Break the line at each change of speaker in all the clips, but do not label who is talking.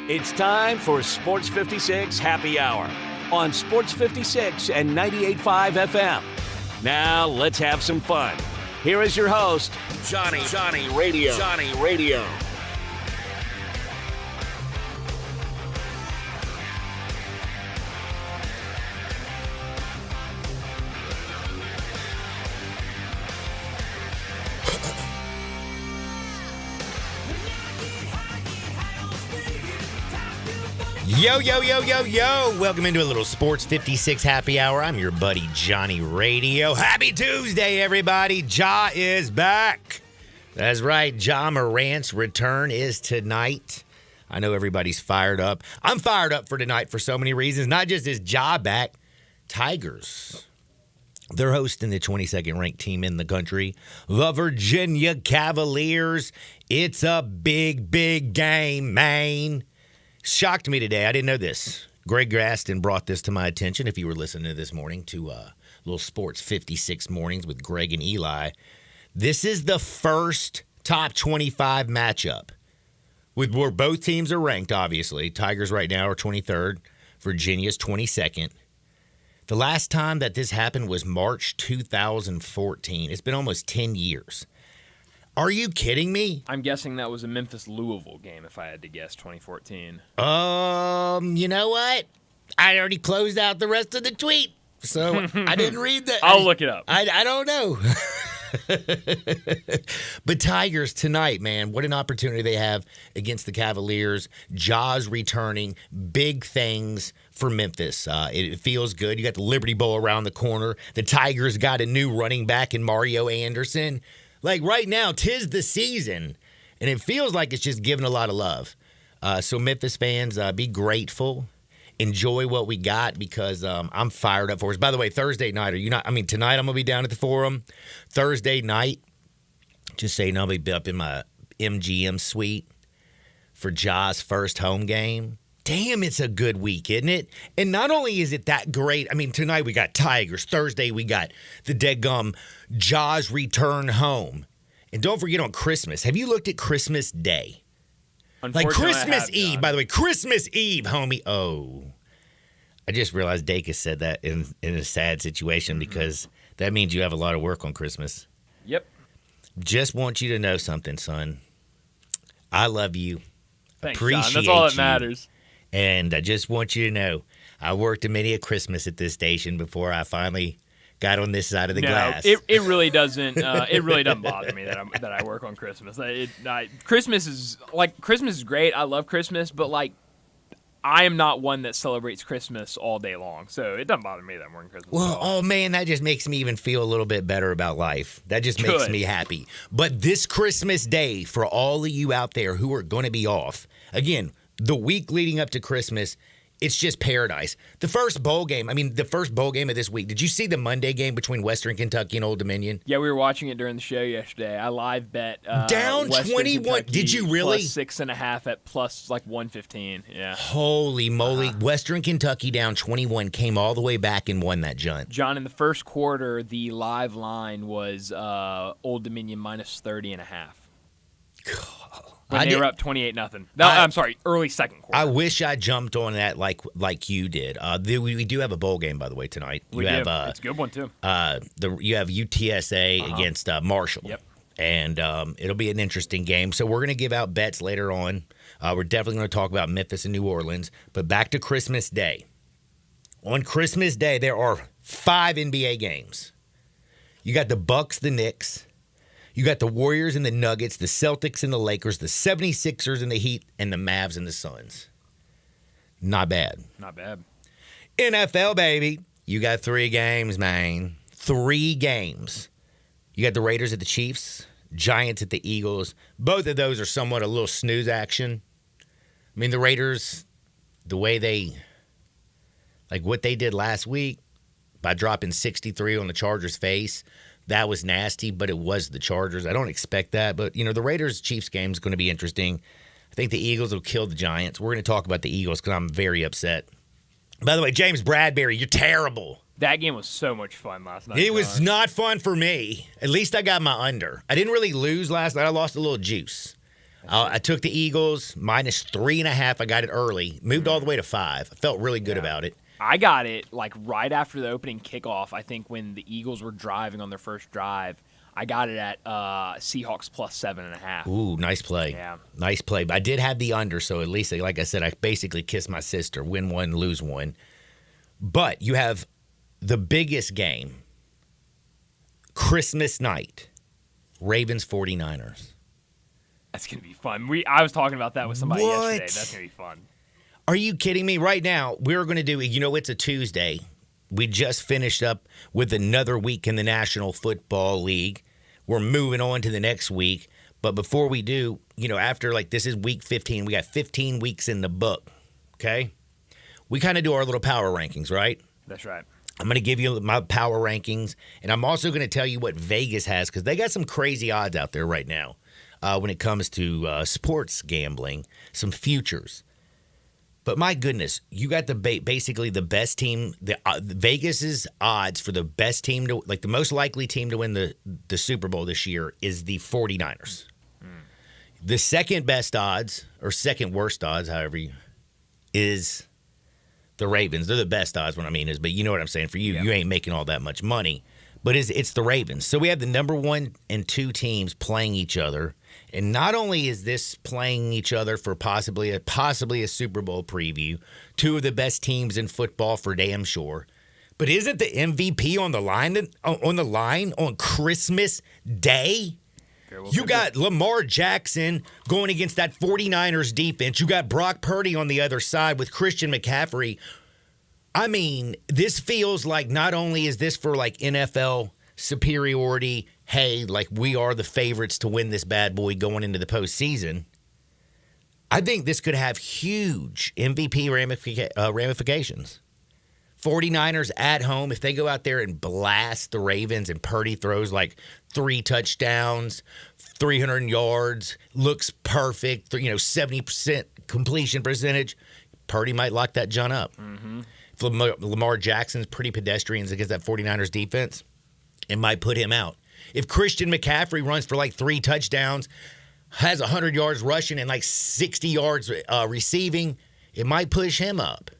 It's time for Sports 56 Happy Hour on Sports 56 and 98.5 FM. Now let's have some fun. Here is your host, Johnny Radio.
Yo. Welcome into a little Sports 56 Happy Hour. I'm your buddy, Johnny Radio. Happy Tuesday, everybody. Ja is back. That's right. Ja Morant's return is tonight. I know everybody's fired up. I'm fired up for tonight for so many reasons. Not just is Ja back. Tigers. They're hosting the 22nd ranked team in the country, the Virginia Cavaliers. It's a big game, man. Shocked me today. I didn't know this. Greg Graston brought this to my attention. If you were listening to this morning to little Sports 56 mornings with Greg and Eli, this is the first top 25 matchup with where both teams are ranked, obviously. Tigers right now are 23rd. Virginia's 22nd. The last time that this happened was March 2014. It's been almost 10 years. Are you kidding me?
I'm guessing that was a Memphis-Louisville game, if I had to guess, 2014.
You know what? I already closed out the rest of the tweet, so I didn't read that.
I'll look it up.
I don't know. But Tigers tonight, man, what an opportunity they have against the Cavaliers. Ja's returning, big things for Memphis. It feels good. You got the Liberty Bowl around the corner. The Tigers got a new running back in Mario Anderson. Like right now, 'tis the season, and it feels like it's just giving a lot of love. So Memphis fans, be grateful. Enjoy what we got because I'm fired up for us. By the way, Thursday night, tonight I'm going to be down at the Forum. Thursday night, just saying I'll be up in my MGM suite for Ja's first home game. Damn, it's a good week, isn't it? And not only is it that great, tonight we got Tigers. Thursday we got the deadgum Ja's return home. And don't forget on Christmas. Have you looked at Christmas Day? Like Christmas Eve, by the way. Christmas Eve, homie. Oh. I just realized Dacus said that in a sad situation because that means you have a lot of work on Christmas.
Yep.
Just want you to know something, son. I love you.
Thanks,
Appreciate
John. That's all that
you.
matters.
And I just want you to know, I worked a many a Christmas at this station before I finally got on this side of the glass.
It really doesn't. It really doesn't bother me that I work on Christmas. Christmas is great. I love Christmas, but I am not one that celebrates Christmas all day long, so it doesn't bother me that I'm working Christmas.
Well, oh man, that just makes me even feel a little bit better about life. That just makes me happy. But this Christmas Day, for all of you out there who are going to be off, again, the week leading up to Christmas, it's just paradise. The first bowl game of this week, did you see the Monday game between Western Kentucky and Old Dominion?
Yeah, we were watching it during the show yesterday. I live bet
down
Western
21.
Kentucky
Did you really?
Plus 6.5 at plus 115. Yeah.
Holy moly. Western Kentucky down 21 came all the way back and won that junt.
John, in the first quarter, the live line was Old Dominion minus 30.5. When they were up 28-0. I'm sorry, early second quarter.
I wish I jumped on that like you did. We do have a bowl game, by the way, tonight.
We do. It's a good one, too.
You have UTSA against Marshall.
Yep.
And it'll be an interesting game. So we're going to give out bets later on. We're definitely going to talk about Memphis and New Orleans. But back to Christmas Day. On Christmas Day, there are 5 NBA games. You got the Bucks, the Knicks. You got the Warriors and the Nuggets, the Celtics and the Lakers, the 76ers and the Heat, and the Mavs and the Suns. Not bad.
Not bad.
NFL, baby. You got 3 games, man. 3 games. You got the Raiders at the Chiefs, Giants at the Eagles. Both of those are somewhat a little snooze action. The Raiders, the way what they did last week by dropping 63 on the Chargers' face, that was nasty, but it was the Chargers. I don't expect that, but, the Raiders-Chiefs game is going to be interesting. I think the Eagles will kill the Giants. We're going to talk about the Eagles because I'm very upset. By the way, James Bradberry, you're terrible.
That game was so much fun last night.
It was not fun for me. At least I got my under. I didn't really lose last night. I lost a little juice. I took the Eagles minus 3.5. I got it early. Moved all the way to 5. I felt really good about it.
I got it like right after the opening kickoff. I think when the Eagles were driving on their first drive, I got it at Seahawks plus 7.5.
Ooh, nice play.
Yeah.
Nice play. But I did have the under, so at least, like I said, I basically kissed my sister. Win one, lose one. But you have the biggest game, Christmas night, Ravens 49ers.
That's going to be fun. I was talking about that with somebody yesterday. That's going to be fun.
Are you kidding me? Right now, we're going to do, it's a Tuesday. We just finished up with another week in the National Football League. We're moving on to the next week. But before we do, after this is week 15, we got 15 weeks in the book, okay? We kind of do our little power rankings, right?
That's right.
I'm going to give you my power rankings, and I'm also going to tell you what Vegas has because they got some crazy odds out there right now when it comes to sports gambling, some futures. But my goodness, you got basically the best team. Vegas's odds for the best team to the most likely team to win the Super Bowl this year is the 49ers. The second best odds or second worst odds, is the Ravens. They're the best odds. What I mean is, but you know what I'm saying. For you, you ain't making all that much money. But it's the Ravens. So we have the number 1 and 2 teams playing each other. And not only is this playing each other for possibly a Super Bowl preview, 2 of the best teams in football for damn sure, but isn't the MVP on the line on Christmas Day? You got Lamar Jackson going against that 49ers defense. You got Brock Purdy on the other side with Christian McCaffrey. I mean, this feels like not only is this for NFL superiority, hey, we are the favorites to win this bad boy going into the postseason. I think this could have huge MVP ramifications. 49ers at home, if they go out there and blast the Ravens and Purdy throws 3 touchdowns, 300 yards, looks perfect, 70% completion percentage, Purdy might lock that John up. Mm-hmm. If Lamar Jackson's pretty pedestrians against that 49ers defense, it might put him out. If Christian McCaffrey runs for 3 touchdowns, has 100 yards rushing and 60 yards receiving, it might push him up.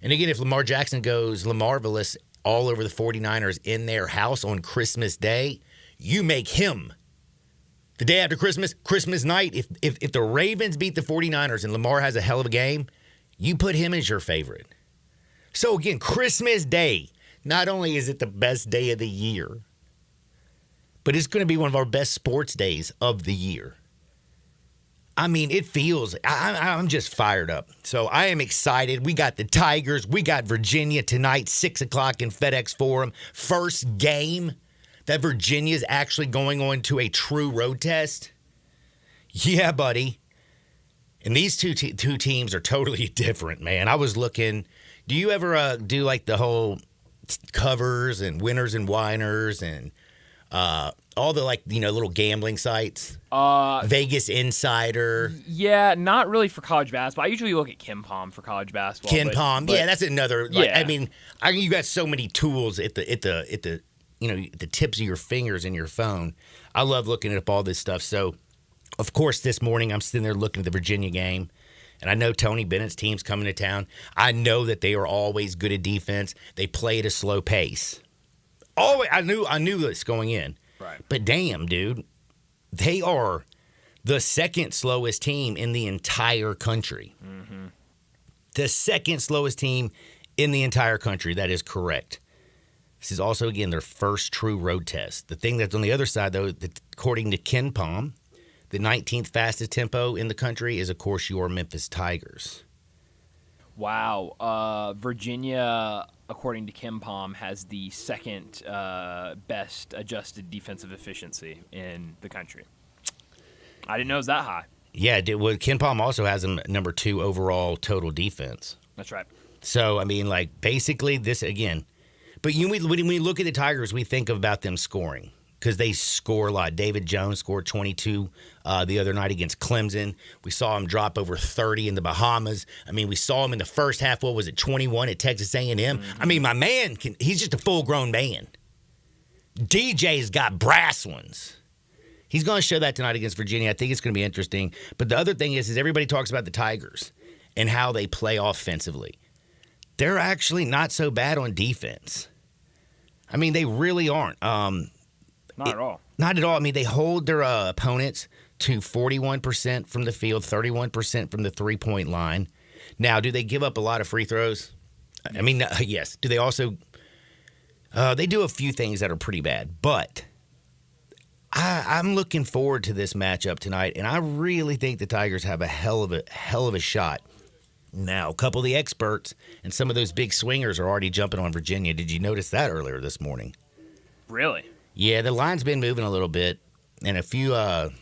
And again, if Lamar Jackson goes Lamarvelous all over the 49ers in their house on Christmas Day, you make him. The day after Christmas night, if the Ravens beat the 49ers and Lamar has a hell of a game, you put him as your favorite. So again, Christmas Day, not only is it the best day of the year, but it's going to be one of our best sports days of the year. I mean, it feels, I'm just fired up. So I am excited. We got the Tigers. We got Virginia tonight, 6 o'clock in FedEx Forum. First game that Virginia's actually going on to a true road test. Yeah, buddy. And these two teams are totally different, man. I was looking, do you ever do the whole covers and winners and whiners and all the little gambling sites? Vegas Insider.
Yeah, not really for college basketball. I usually look at KenPom for college basketball.
KenPom, yeah, that's another. I mean, you got so many tools at the the tips of your fingers in your phone. I love looking up all this stuff. So, of course, this morning I'm sitting there looking at the Virginia game. And I know Tony Bennett's team's coming to town. I know that they are always good at defense. They play at a slow pace. Always, I knew this going in.
Right.
But damn, dude, they are the second slowest team in the entire country. Mm-hmm. The second slowest team in the entire country. That is correct. This is also, again, their first true road test. The thing that's on the other side, though, that according to KenPom, the 19th fastest tempo in the country is, of course, your Memphis Tigers.
Wow. Virginia, according to KenPom, has the second best adjusted defensive efficiency in the country. I didn't know it was that high.
Yeah, KenPom also has them number 2 overall total defense.
That's right.
So, I mean, basically this, again. But when we look at the Tigers, we think about them scoring. because they score a lot. David Jones scored 22 the other night against Clemson. We saw him drop over 30 in the Bahamas. I mean, we saw him in the first half. What was it, 21 at Texas A&M? I mean, my man, he's just a full-grown man. DJ's got brass ones. He's going to show that tonight against Virginia. I think it's going to be interesting. But the other thing is everybody talks about the Tigers and how they play offensively. They're actually not so bad on defense. I mean, they really aren't.
Not at all.
Not at all. I mean, they hold their opponents to 41% from the field, 31% from the three-point line. Now, do they give up a lot of free throws? I mean, yes. Do they also they do a few things that are pretty bad. But I'm looking forward to this matchup tonight, and I really think the Tigers have a hell of a shot. Now, a couple of the experts and some of those big swingers are already jumping on Virginia. Did you notice that earlier this morning?
Really?
Yeah, the line's been moving a little bit, and a few of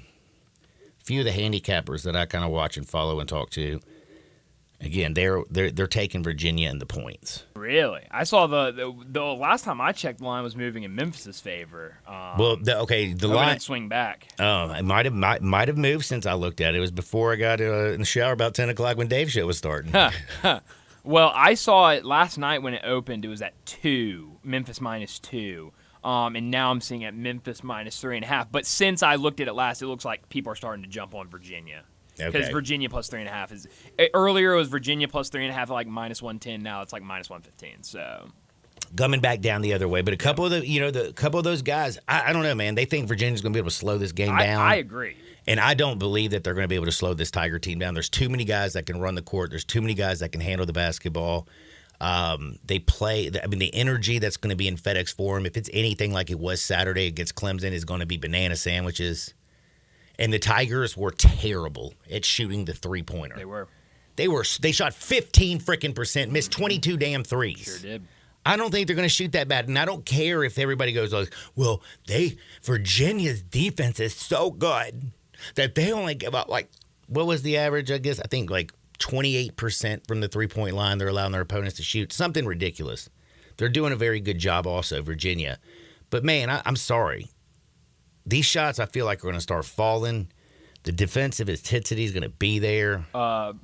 the handicappers that I kind of watch and follow and talk to, again, they're taking Virginia in the points.
Really? I saw the last time I checked, the line was moving in Memphis's favor.
The
the
line
didn't swing back.
It might have moved since I looked at it. It was before I got in the shower about 10 o'clock when Dave's show was starting.
Well, I saw it last night when it opened. It was at 2, Memphis -2. And now I'm seeing at Memphis -3.5. But since I looked at it last, it looks like people are starting to jump on Virginia. Because
Okay.
Virginia plus 3.5 is earlier. It was Virginia plus 3.5 at like -110. Now it's like -115. So
Coming back down the other way, but a couple of those guys, I don't know, man. They think Virginia's going to be able to slow this game down.
I agree.
And I don't believe that they're going to be able to slow this Tiger team down. There's too many guys that can run the court. There's too many guys that can handle the basketball. They play. I mean, the energy that's going to be in FedEx Forum, if it's anything like it was Saturday against Clemson, is going to be banana sandwiches. And the Tigers were terrible at shooting the three-pointer. They shot 15 freaking %, missed 22 damn threes.
Sure did.
I don't think they're going to shoot that bad, and I don't care if everybody goes like, "Well, Virginia's defense is so good that they only give up like what was the average? I guess I think like 28% from the three-point line. They're allowing their opponents to shoot something ridiculous. They're doing a very good job, also Virginia. But man, I'm sorry. These shots I feel like are going to start falling. The defensive intensity is going to be there.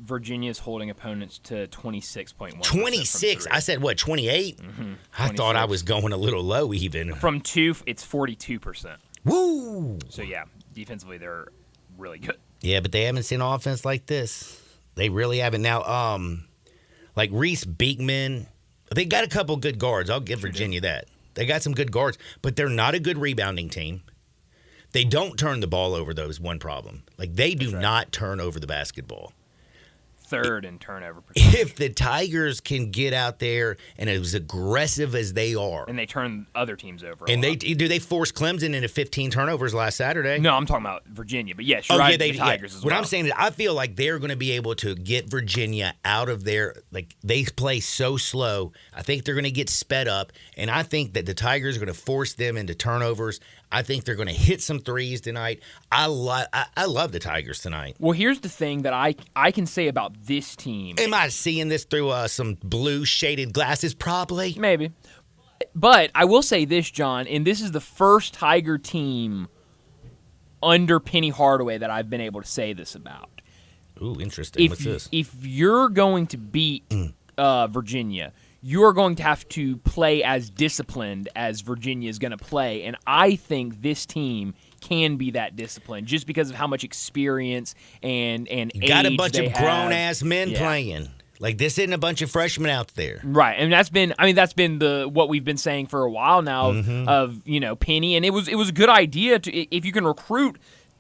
Virginia's holding opponents to 26.1%.
26? I said, what, 28?
Mm-hmm.
I thought I was going a little low even.
From 2, it's 42%.
Woo!
So, yeah, defensively, they're really good.
Yeah, but they haven't seen offense like this. They really haven't. Now, like Reese Beekman, they got a couple good guards. I'll give Virginia that. They got some good guards, but they're not a good rebounding team. They don't turn the ball over, though, is one problem. Like, they do not turn over the basketball.
Third in turnover percentage.
If the Tigers can get out there and as aggressive as they are.
And they turn other teams over.
And they force Clemson into 15 turnovers last Saturday?
No, I'm talking about Virginia. But yes, you're right. The Tigers as well.
What I'm saying is I feel like they're going to be able to get Virginia out of their, like, they play so slow. I think they're going to get sped up. And I think that the Tigers are going to force them into turnovers. I think they're going to hit some threes tonight. I love the Tigers tonight.
Well, here's the thing that I can say about this team.
Am I seeing this through some blue shaded glasses? Probably.
Maybe. But I will say this, John, and this is the first Tiger team under Penny Hardaway that I've been able to say this about.
Ooh, interesting. What's this?
If you're going to beat Virginia, you're going to have to play as disciplined as Virginia is going to play. And I think this team can be that disciplined just because of how much experience and age
got a bunch of
have.
grown-ass men playing. Like, this isn't a bunch of freshmen out there.
Right. And that's been what we've been saying for a while now of, Penny. And it was a good idea to, if you can recruit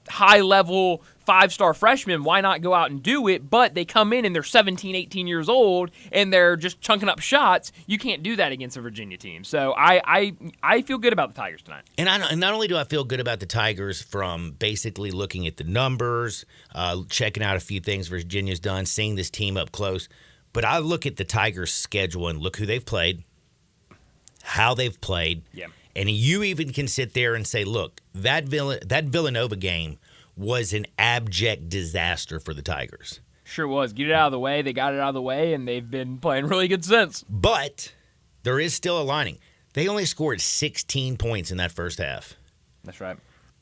high-level 5-star freshmen, why not go out and do it? But they come in and they're 17, 18 years old, and they're just chunking up shots. You can't do that against a Virginia team. So I feel good about the Tigers tonight.
And not only do I feel good about the Tigers from basically looking at the numbers, checking out a few things Virginia's done, seeing this team up close, but I look at the Tigers' schedule and look who they've played, how they've played.
Yeah.
And you even can sit there and say, look, that Villanova game was an abject disaster for the Tigers.
Sure was. Get it out of the way. They got it out of the way, and they've been playing really good since.
But there is still a lining. They only scored 16 points in that first half.
That's right.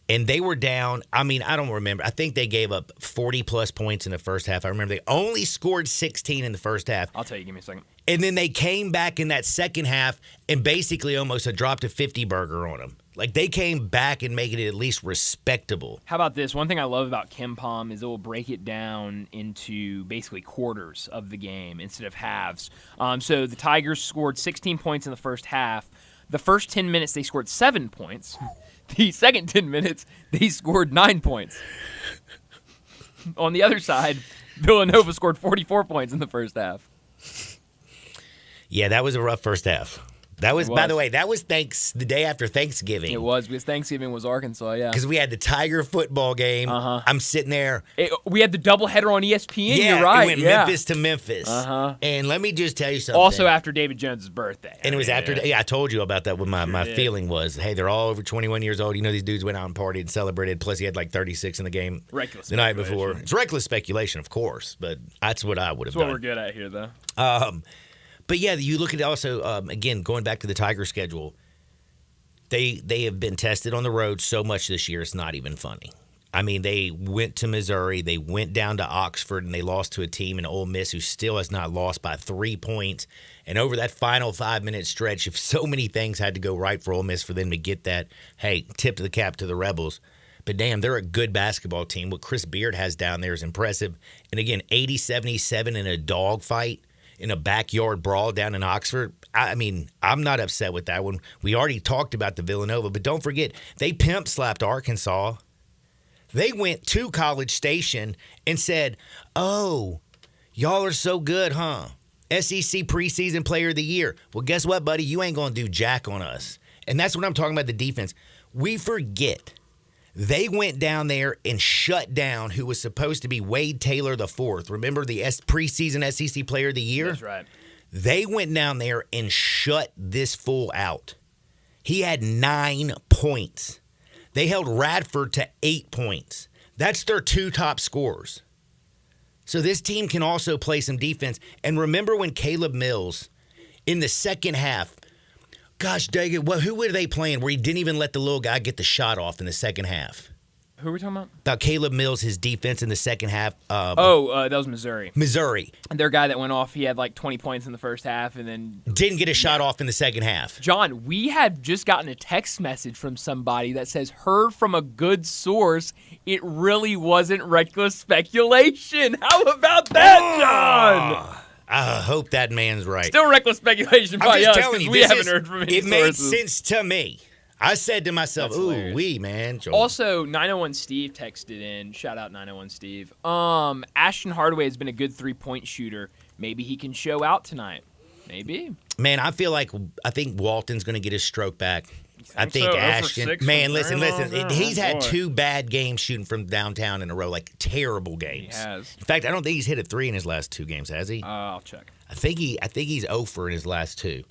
And they were down. I mean, I don't remember. I think they gave up 40-plus points in the first half. I remember they only scored 16 in the first half.
I'll tell you. Give me a second.
And then they came back in that second half and basically almost dropped a 50 burger on them. Like, they came back and making it at least respectable.
How about this? One thing I love about KenPom is it will break it down into basically quarters of the game instead of halves. So the Tigers scored 16 points in the first half. The first 10 minutes, they scored 7 points. The second 10 minutes, they scored 9 points. On the other side, Villanova scored 44 points in the first half.
Yeah, that was a rough first half. That was,
It was.
by the way, that was the day after Thanksgiving.
It was, because Thanksgiving was Arkansas, yeah.
Because we had the Tiger football game. I'm sitting there.
We had the doubleheader on ESPN,
Yeah,
you're right.
it went
yeah.
Memphis to Memphis. And let me just tell you something.
Also after David Jones' birthday.
And it was after, I told you about that. What my
did.
feeling was, hey, they're all over 21 years old. You know, these dudes went out and partied and celebrated. Plus, he had like 36 in the game
Reckless
the night before.
speculation.
It's reckless speculation, of course, but that's what I would have
That's what
done.
we're good at here, though.
But yeah, you look at also, again, going back to the Tiger schedule, they have been tested on the road so much this year, it's not even funny. I mean, they went to Missouri, they went down to Oxford, and they lost to a team in Ole Miss who still has not lost by 3 points. And over that final 5-minute stretch, if so many things had to go right for Ole Miss for them to get that, hey, tip to the cap to the Rebels. But damn, they're a good basketball team. What Chris Beard has down there is impressive. And again, 80-77 in a dogfight. In a backyard brawl down in Oxford. I mean, I'm not upset with that one. We already talked about the Villanova, but don't forget, they pimp slapped Arkansas. They went to College Station and said, oh, y'all are so good, huh? SEC preseason player of the year. Well, guess what, buddy? You ain't going to do jack on us. And that's what I'm talking about, the defense. We forget. They went down there and shut down who was supposed to be Wade Taylor IV. Remember the preseason SEC Player of the Year?
That's right.
They went down there and shut this fool out. He had 9 points. They held Radford to 8 points. That's their 2 top scorers. So this team can also play some defense. And remember when Caleb Mills, in the second half, gosh dang it, who were they playing where he didn't even let the little guy get the shot off in the second half?
Who are we talking about?
About Caleb Mills, his defense in the second half.
That was Missouri.
Missouri.
Their guy that went off, he had like 20 points in the first half, and then
Didn't get a shot off in the second half.
John, we had just gotten a text message from somebody that says, heard from a good source, it really wasn't reckless speculation. How about that, John?
I hope that man's right.
Still reckless speculation by
I'm just
us,
telling
'cause
you,
we
this
haven't
is-
heard from any
it made
sources.
sense to me. I said to myself,
That's
ooh,
hilarious.
wee, man. Joel.
Also, 901 Steve texted in. Shout out 901 Steve. Ashton Hardaway has been a good 3-point shooter. Maybe he can show out tonight. Maybe.
Man, I think Walton's going to get his stroke back. I think
so? 0 for
Ashton.
6
Man,
from
listen.
Greenlaw?
He's had
boy.
2 bad games shooting from downtown in a row, like terrible games.
He has.
In fact, I don't think he's hit a 3 in his last 2 games, has he?
I'll check.
I think he's 0 for in his last 2.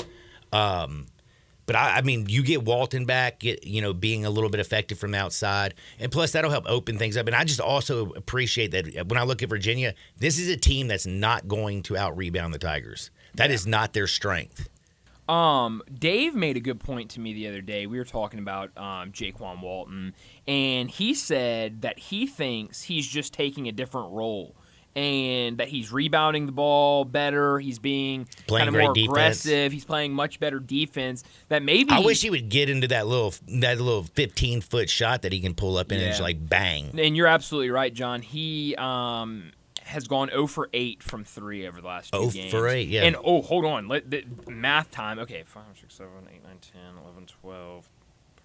But I mean, you get Walton back, being a little bit effective from the outside, and plus that'll help open things up. And I just also appreciate that when I look at Virginia, this is a team that's not going to out-rebound the Tigers. That is not their strength.
Dave made a good point to me the other day. We were talking about Jaquan Walton, and he said that he thinks he's just taking a different role. And that he's rebounding the ball better. He's being
Playing
kind of
great
more
defense.
aggressive. He's playing much better defense. That maybe
I wish he would get into that little 15-foot shot that he can pull up in and just like bang.
And you're absolutely right, John. He has gone 0 for 8 from 3 over the last 2
0
games.
for 8, yeah.
And hold on, math time. Okay, 5, 6, 7, 8, 9, 10, 11, 12,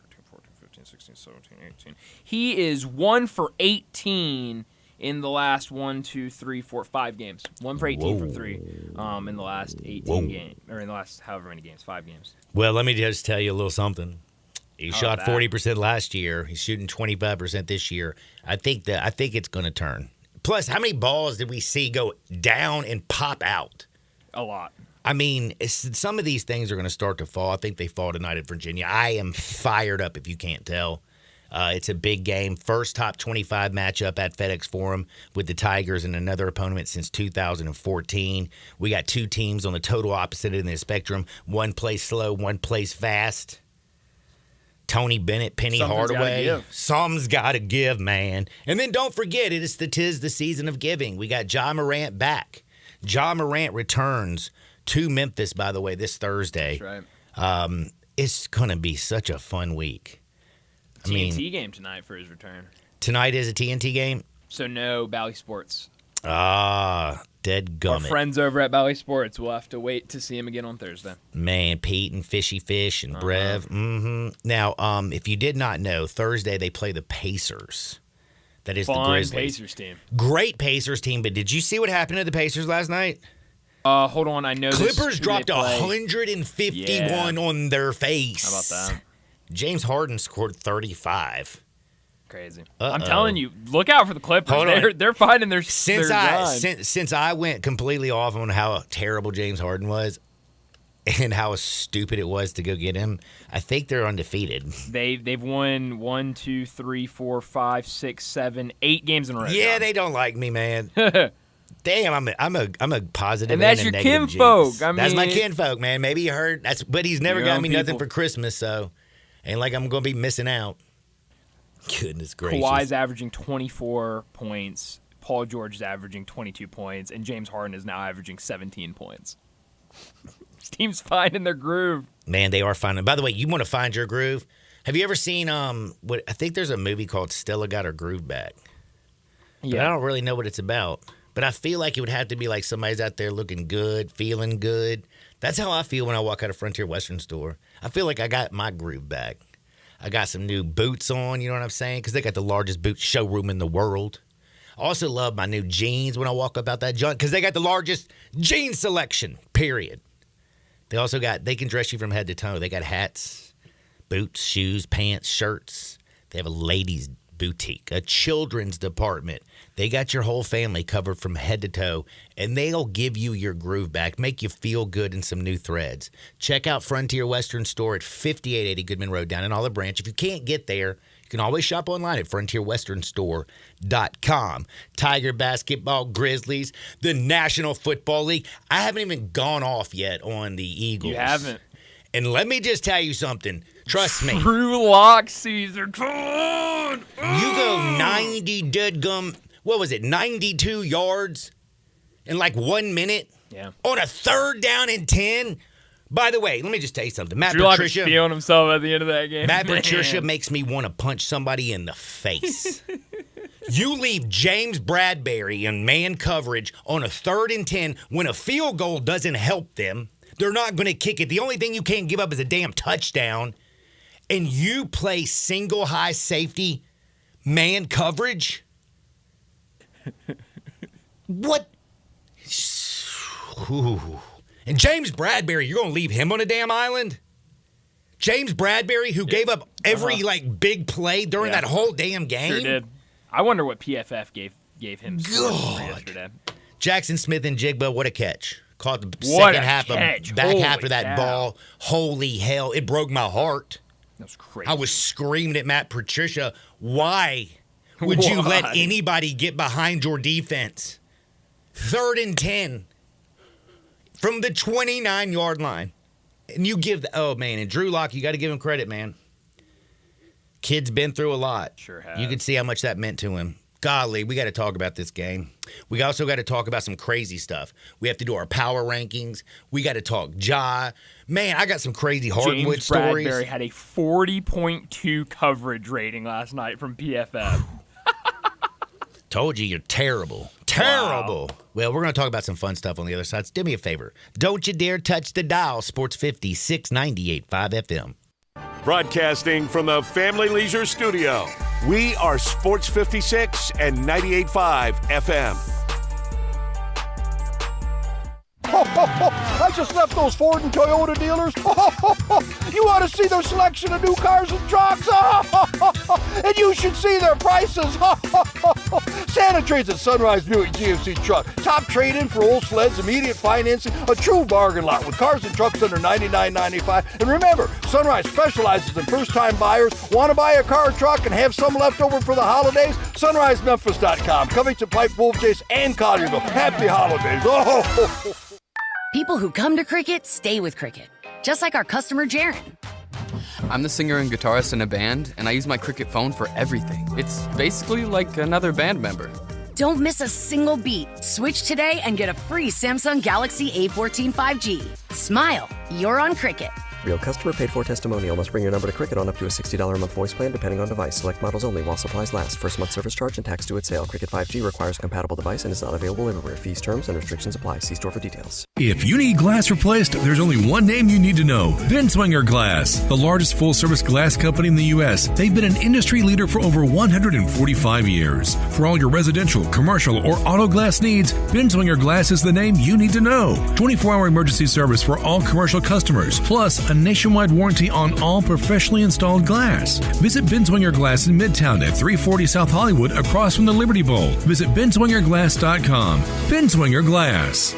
13, 14, 15, 16, 17, 18. He is 1 for 18 in the last 1, 2, 3, 4, 5 games. 1 for 18 from 3 in the last 18 games, or in the last however many games, 5 games.
Well, let me just tell you a little something. He shot
that?
40% last year. He's shooting 25% this year. I think it's going to turn. Plus, how many balls did we see go down and pop out?
A lot.
I mean, some of these things are going to start to fall. I think they fall tonight at Virginia. I am fired up if you can't tell. It's a big game. First top 25 matchup at FedEx Forum with the Tigers and another opponent since 2014. We got 2 teams on the total opposite end of the spectrum. One plays slow, one plays fast. Tony Bennett, Penny
Something's gotta
Hardaway.
give.
Something's got to give, man. And then don't forget, tis the season of giving. We got Ja Morant back. Ja Morant returns to Memphis, by the way, this Thursday.
That's right.
It's going to be such a fun week. I mean,
TNT game tonight for his return.
tonight is a TNT game.
So no Bally Sports.
Dead
Our
gummit.
friends over at Bally Sports will have to wait to see him again on Thursday.
Man, Pete and Fishy Fish and Brev. Mm-hmm. Now, if you did not know, Thursday they play the Pacers. That is the
Fun
Grizzlies.
Pacers team.
Great Pacers team, but did you see what happened to the Pacers last night?
Hold on, I know
Clippers
who
dropped
they play.
151 on their face.
How about that?
James Harden scored 35.
Crazy.
Uh-oh.
I'm telling you, look out for the Clippers.
Hold on.
They're finding their
Since
their
I
grind.
since I went completely off on how terrible James Harden was and how stupid it was to go get him, I think they're undefeated.
They've won 1, 2, 3, 4, 5, 6, 7, 8 games in a row.
Yeah,
John.
they don't like me, man. Damn, I'm a positive
And that's
a
your
negative
kinfolk.
jinx.
I
That's my
mean-
kinfolk, man. Maybe you heard. But he's never
Your
got
own
me nothing
people.
for Christmas, so ain't like I'm gonna be missing out. Goodness gracious.
Kawhi's averaging 24 points. Paul George is averaging 22 points, and James Harden is now averaging 17 points. This team's finding their groove.
Man, they are finding. By the way, you want to find your groove? Have you ever seen what I think there's a movie called Stella Got Her Groove Back? But I don't really know what it's about. But I feel like it would have to be like somebody's out there looking good, feeling good. That's how I feel when I walk out of Frontier Western Store. I feel like I got my groove back. I got some new boots on, you know what I'm saying? Because they got the largest boot showroom in the world. I also love my new jeans when I walk up out that joint because they got the largest jean selection, period. They can dress you from head to toe. They got hats, boots, shoes, pants, shirts. They have a ladies' boutique, a children's department. They got your whole family covered from head to toe, and they'll give you your groove back, make you feel good in some new threads. Check out Frontier Western Store at 5880 Goodman Road down in Olive Branch. If you can't get there, you can always shop online at frontierwesternstore.com. Tiger basketball, Grizzlies, the National Football League. I haven't even gone off yet on the Eagles.
You haven't.
And let me just tell you something. Trust me.
True lock season. Come on.
You go 90 deadgum, 92 yards in like 1 minute?
Yeah.
On a third down and 10? By the way, let me just tell you something. Matt
Drew Lock was
Patricia,
feeling himself at the end of that game.
Matt
Man.
Patricia makes me want to punch somebody in the face. You leave James Bradbury in man coverage on a third and 10 when a field goal doesn't help them. They're not going to kick it. The only thing you can't give up is a damn touchdown. And you play single high safety man coverage? What? Ooh. And James Bradbury, you're going to leave him on a damn island? James Bradbury, who gave up every big play during that whole damn game?
Sure did. I wonder what PFF gave him
God.
yesterday.
Jackson Smith and Jigba, what a catch. Caught the
What
second
a
half
catch.
of back
Holy
half of that
cow.
ball. Holy hell. It broke my heart.
That was crazy.
I was screaming at Matt Patricia, why would you let
Why?
anybody get behind your defense? Third and 10 from the 29-yard line. And you give and Drew Lock, you got to give him credit, man. Kid's been through a lot.
Sure has.
You could see how much that meant to him. Golly, we got to talk about this game. We also got to talk about some crazy stuff. We have to do our power rankings. We got to talk Ja. Man, I got some crazy hardwood
James
stories.
Bradbury had a 40.2 coverage rating last night from PFF.
Told you you're terrible. Terrible. Well, we're going to talk about some fun stuff on the other side. So do me a favor. Don't you dare touch the dial. Sports 50, 698.5 FM.
Broadcasting from the Family Leisure Studio, we are Sports 56 and 98.5 FM.
I just left those Ford and Toyota dealers. You ought to see their selection of new cars and trucks. And you should see their prices. Santa Trades at Sunrise Buick GMC Truck. Top trade-in for old sleds, immediate financing, a true bargain lot with cars and trucks under $99.95. And remember, Sunrise specializes in first-time buyers. Want to buy a car or truck and have some left over for the holidays? SunriseMemphis.com. Covington, Pipe, Wolf Chase, and Collierville. Happy holidays.
People who come to Cricket stay with Cricket, just like our customer Jaron. I'm the singer and guitarist in a band, and I use my Cricket phone for everything. It's basically like another band member.
Don't miss a single beat. Switch today and get a free Samsung Galaxy A14 5G. Smile, you're on Cricket.
Real customer paid for testimonial. Must bring your number to Cricket on up to a $60 a month voice plan depending on device. Select models only while supplies last. First month service charge and tax due at sale. Cricket 5G requires a compatible device and is not available everywhere. Fees, terms, and restrictions apply. See store for details.
If you need glass replaced, there's only one name you need to know. Binswanger Glass, the largest full-service glass company in the U.S. They've been an industry leader for over 145 years. For all your residential, commercial, or auto glass needs, Binswanger Glass is the name you need to know. 24-hour emergency service for all commercial customers, plus a nationwide warranty on all professionally installed glass. Visit Binswanger Glass in Midtown at 340 South Hollywood across from the Liberty Bowl. Visit binswingerglass.com. Binswanger Glass.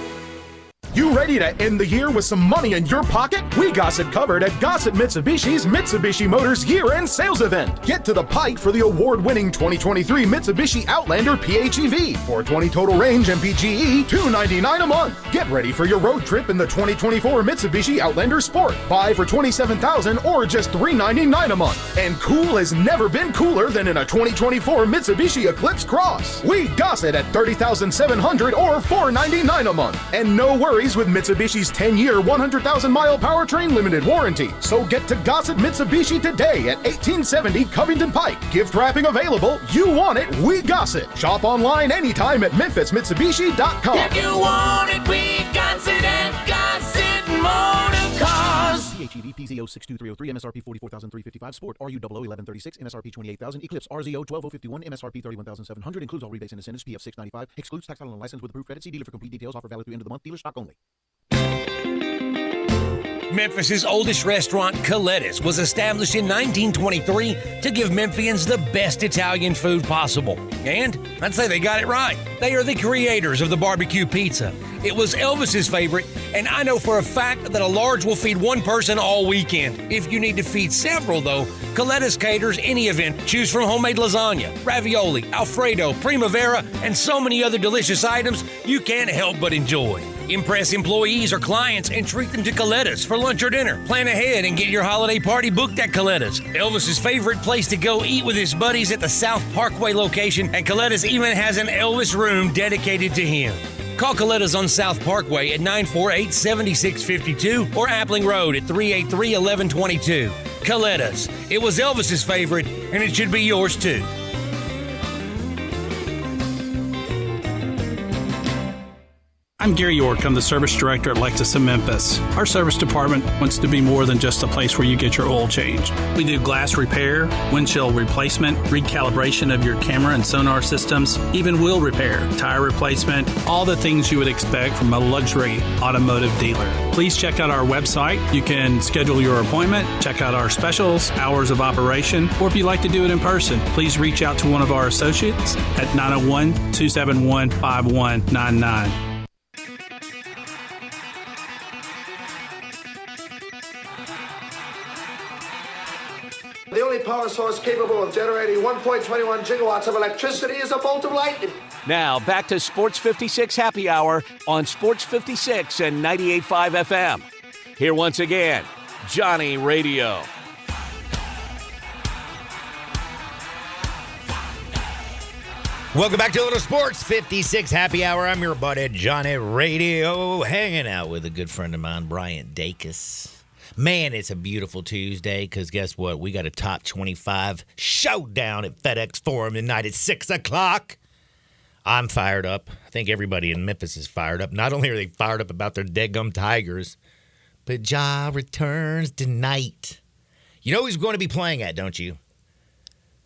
You ready to end the year with some money in your pocket? We got it covered at Gossett Mitsubishi's Mitsubishi Motors year-end sales event. Get to the Pike for the award-winning 2023 Mitsubishi Outlander PHEV. 420 total range MPGE, $299 a month. Get ready for your road trip in the 2024 Mitsubishi Outlander Sport. Buy for $27,000 or just $399 a month. And cool has never been cooler than in a 2024 Mitsubishi Eclipse Cross. We got it at $30,700 or $499 a month. And no worries with Mitsubishi's 10-year, 100,000-mile powertrain limited warranty. So get to Gossett Mitsubishi today at 1870 Covington Pike. Gift wrapping available. You want it, we got it. Shop online anytime at MemphisMitsubishi.com.
If you want it, we got it at Gossett Motor Cars.
PHEV PZ06233 MSRP 44,355 Sport RU 001136 MSRP 28,000 Eclipse RZO 12051 MSRP 31,700 includes all rebates and incentives PF 695 excludes tax title and license with approved credit. See dealer for complete details. Offer valid through end of the month. Dealer stock only.
Memphis's oldest restaurant, Colette's, was established in 1923 to give Memphians the best Italian food possible. And I'd say they got it right. They are the creators of the barbecue pizza. It was Elvis's favorite, and I know for a fact that a large will feed one person all weekend. If you need to feed several, though, Colette's caters any event. Choose from homemade lasagna, ravioli, Alfredo, primavera, and so many other delicious items you can't help but enjoy. Impress employees or clients and treat them to Colette's for lunch or dinner. Plan ahead and get your holiday party booked at Colette's. Elvis's favorite place to go eat with his buddies at the South Parkway location, and Colette's even has an Elvis room dedicated to him. Call Colette's on South Parkway at 948-7652 or Appling Road at 383-1122. Colette's. It was Elvis's favorite, and it should be yours too.
I'm Gary York. I'm the service director at Lexus of Memphis. Our service department wants to be more than just a place where you get your oil changed. We do glass repair, windshield replacement, recalibration of your camera and sonar systems, even wheel repair, tire replacement, all the things you would expect from a luxury automotive dealer. Please check out our website. You can schedule your appointment, check out our specials, hours of operation, or if you'd like to do it in person, please reach out to one of our associates at 901-271-5199.
The only power source capable of generating 1.21 gigawatts of electricity is a bolt of lightning.
Now, back to Sports 56 Happy Hour on Sports 56 and 98.5 FM. Here once again, Johnny Radio.
Welcome back to Little Sports 56 Happy Hour. I'm your buddy, Johnny Radio, hanging out with a good friend of mine, Brian Dacus. Man, it's a beautiful Tuesday because guess what? We got a top 25 showdown at FedEx Forum tonight at 6 o'clock. I'm fired up. I think everybody in Memphis is fired up. Not only are they fired up about their deadgum Tigers, but Ja returns tonight. You know who's going to be playing at, don't you?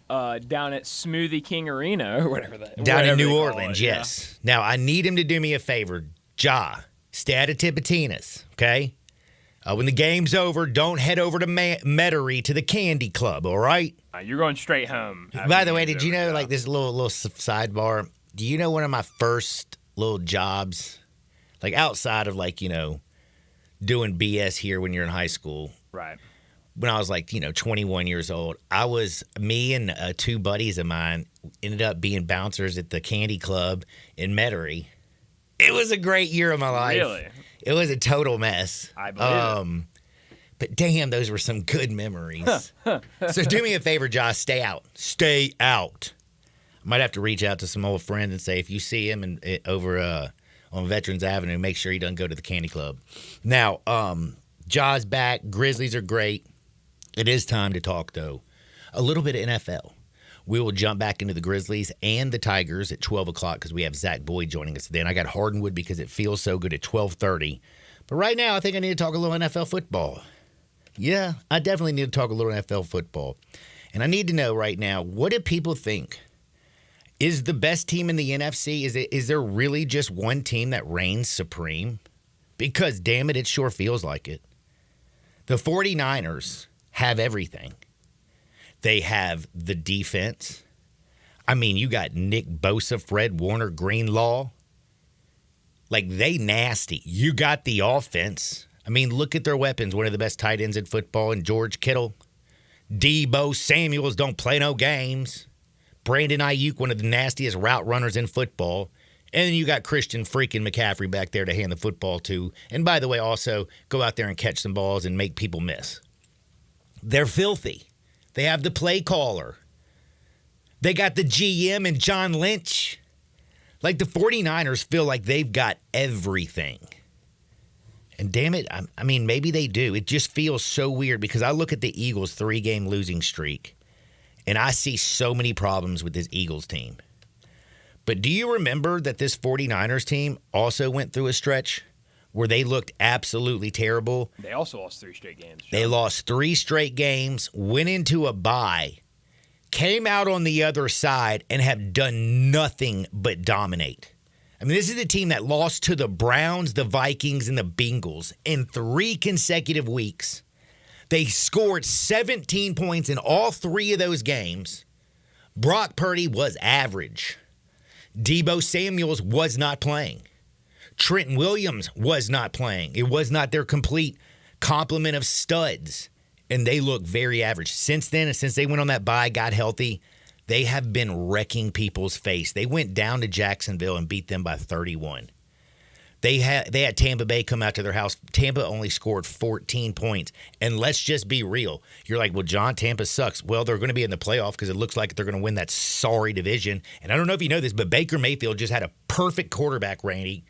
Down at Smoothie King Arena or whatever that.
Down in New Orleans, yes. Yeah. Now, I need him to do me a favor. Ja, stay out of Tipitina's, okay? When the game's over, don't head over to Metairie to the Candy Club, all right?
You're going straight home.
By the way, did you know, like this little sidebar, do you know one of my first little jobs, like outside of like, you know, doing BS here when you're in high school?
Right.
When I was like, 21 years old, me and two buddies of mine ended up being bouncers at the Candy Club in Metairie. It was a great year of my life.
Really?
It was a total mess.
I believe it.
But damn, those were some good memories. So do me a favor, Josh. Stay out. Stay out. I might have to reach out to some old friends and say, if you see him over on Veterans Avenue, make sure he doesn't go to the Candy Club. Now, Jaws back. Grizzlies are great. It is time to talk, though, a little bit of NFL. We will jump back into the Grizzlies and the Tigers at 12 o'clock because we have Zach Boyd joining us then. I got Hardenwood because it feels so good at 12:30. But right now, I think I need to talk a little NFL football. Yeah, I definitely need to talk a little NFL football. And I need to know right now, what do people think? Is the best team in the NFC, is there really just one team that reigns supreme? Because, damn it sure feels like it. The 49ers have everything. They have the defense. I mean, you got Nick Bosa, Fred Warner, Greenlaw. Like, they nasty. You got the offense. I mean, look at their weapons. One of the best tight ends in football, and George Kittle. Debo Samuels don't play no games. Brandon Ayuk, one of the nastiest route runners in football. And then you got Christian freaking McCaffrey back there to hand the football to. And by the way, also go out there and catch some balls and make people miss. They're filthy. They have the play caller. They got the GM and John Lynch. Like, the 49ers feel like they've got everything. And damn it, I mean, maybe they do. It just feels so weird because I look at the Eagles' 3-game losing streak, and I see so many problems with this Eagles team. But do you remember that this 49ers team also went through a stretch where they looked absolutely terrible?
They also lost 3 straight games.
They lost 3 straight games, went into a bye, came out on the other side, and have done nothing but dominate. I mean, this is a team that lost to the Browns, the Vikings, and the Bengals in 3 consecutive weeks. They scored 17 points in all 3 of those games. Brock Purdy was average. Debo Samuels was not playing. Trenton Williams was not playing. It was not their complete complement of studs. And they look very average. Since then, and since they went on that bye, got healthy, they have been wrecking people's face. They went down to Jacksonville and beat them by 31. They had Tampa Bay come out to their house. Tampa only scored 14 points. And let's just be real. You're like, well, John, Tampa sucks. Well, they're going to be in the playoff because it looks like they're going to win that sorry division. And I don't know if you know this, but Baker Mayfield just had a perfect quarterback, Randy,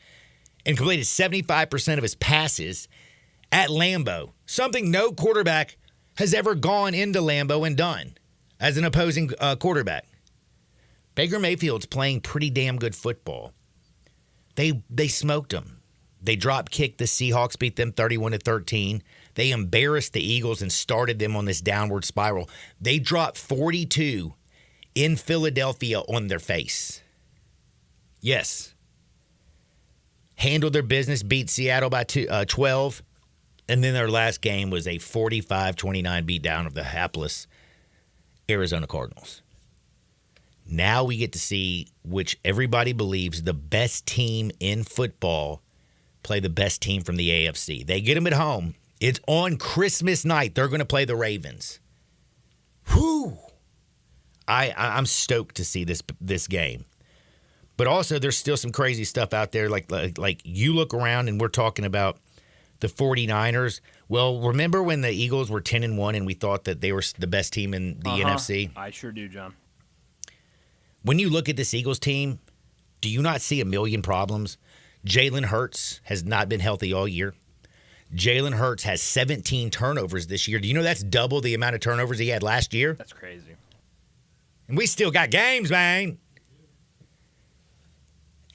and completed 75% of his passes at Lambeau. Something no quarterback has ever gone into Lambeau and done as an opposing quarterback. Baker Mayfield's playing pretty damn good football. They smoked them. They drop kicked the Seahawks, beat them 31-13. They embarrassed the Eagles and started them on this downward spiral. They dropped 42 in Philadelphia on their face. Yes. Handled their business, beat Seattle by 12. And then their last game was a 45-29 beatdown of the hapless Arizona Cardinals. Now we get to see which everybody believes the best team in football play the best team from the AFC. They get them at home. It's on Christmas night. They're going to play the Ravens. Whew. I'm stoked to see this game. But also, there's still some crazy stuff out there. Like you look around and we're talking about the 49ers. Well, remember when the Eagles were 10-1 and we thought that they were the best team in the NFC?
I sure do, John.
When you look at this Eagles team, do you not see a million problems? Jalen Hurts has not been healthy all year. Jalen Hurts has 17 turnovers this year. Do you know that's double the amount of turnovers he had last year?
That's crazy.
And we still got games, man.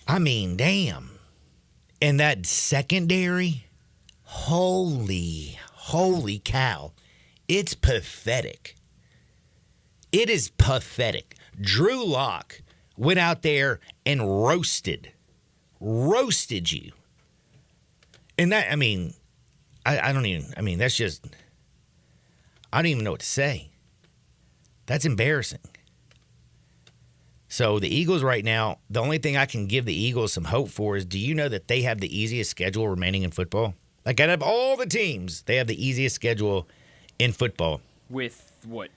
I mean, damn. And that secondary, holy cow. It's pathetic. It is pathetic. Drew Lock went out there and roasted you. And that, I mean, I don't even know what to say. That's embarrassing. So the Eagles right now, the only thing I can give the Eagles some hope for is, do you know that they have the easiest schedule remaining in football? Like, out of all the teams, they have the easiest schedule in football.
With what?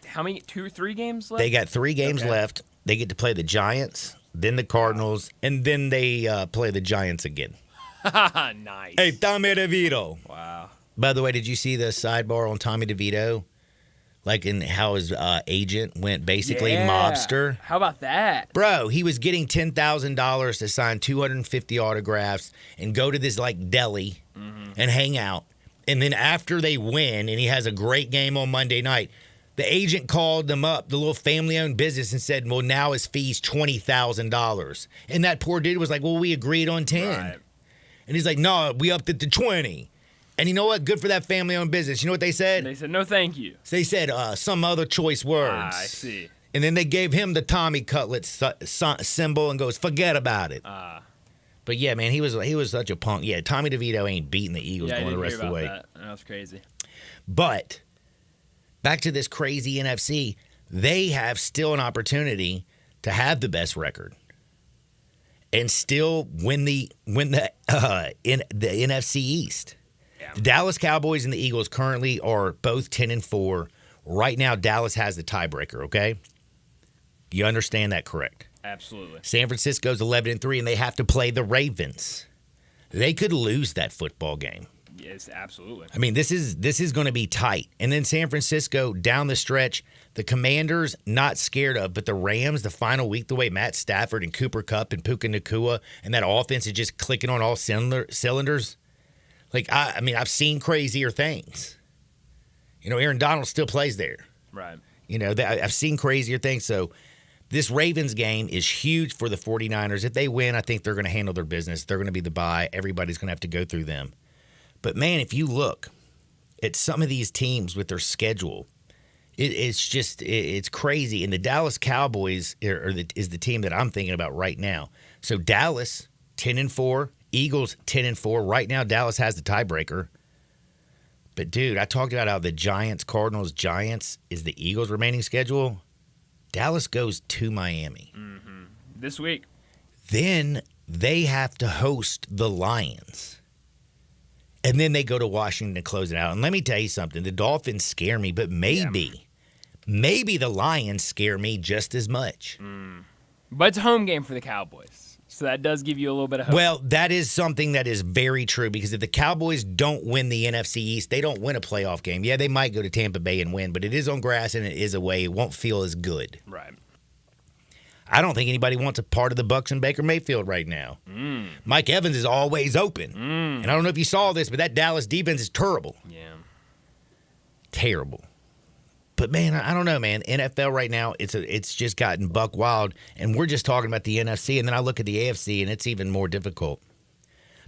How many? 2-3 games left?
They got 3 games left. They get to play the Giants, then the Cardinals, and then they play the Giants again.
Nice.
Hey, Tommy DeVito.
Wow.
By the way, did you see the sidebar on Tommy DeVito? Like in how his agent went basically mobster.
How about that?
Bro, he was getting $10,000 to sign 250 autographs and go to this like deli and hang out. And then after they win and he has a great game on Monday night, the agent called them up, the little family-owned business, and said, well, now his fee's $20,000. And that poor dude was like, well, we agreed on 10. Right. And he's like, no, we upped it to 20. And you know what? Good for that family-owned business. You know what they said?
They said, no, thank you.
So they said some other choice words.
I see.
And then they gave him the Tommy Cutlet symbol and goes, forget about it. But yeah, man, he was such a punk. Yeah, Tommy DeVito ain't beating the Eagles going the rest of the way.
That was crazy.
But back to this crazy NFC, they have still an opportunity to have the best record and still win the NFC East. Yeah. The Dallas Cowboys and the Eagles currently are both 10-4. Right now, Dallas has the tiebreaker, okay? You understand that correct?
Absolutely.
San Francisco's 11-3, and they have to play the Ravens. They could lose that football game.
Yes, absolutely.
I mean, this is going to be tight. And then San Francisco, down the stretch, the Commanders, not scared of, but the Rams, the final week, the way Matt Stafford and Cooper Kupp and Puka Nacua and that offense is just clicking on all cylinders. Like, I mean, I've seen crazier things. You know, Aaron Donald still plays there.
Right.
You know, I've seen crazier things. So this Ravens game is huge for the 49ers. If they win, I think they're going to handle their business. They're going to be the bye. Everybody's going to have to go through them. But, man, if you look at some of these teams with their schedule, it's crazy. And the Dallas Cowboys is the team that I'm thinking about right now. So Dallas, 10-4. Eagles 10-4. Right now, Dallas has the tiebreaker. But, dude, I talked about how the Giants, Cardinals, Giants is the Eagles' remaining schedule. Dallas goes to Miami.
Mm-hmm. This week.
Then they have to host the Lions. And then they go to Washington to close it out. And let me tell you something. The Dolphins scare me, but maybe the Lions scare me just as much.
But it's a home game for the Cowboys. So that does give you a little bit of hope.
Well, that is something that is very true because if the Cowboys don't win the NFC East, they don't win a playoff game. Yeah, they might go to Tampa Bay and win, but it is on grass and it is away. It won't feel as good.
Right.
I don't think anybody wants a part of the Bucs and Baker Mayfield right now. Mike Evans is always open. And I don't know if you saw this, but that Dallas defense is terrible.
Yeah.
Terrible. But, man, I don't know, man. NFL right now, it's just gotten buck wild, and we're just talking about the NFC, and then I look at the AFC, and it's even more difficult.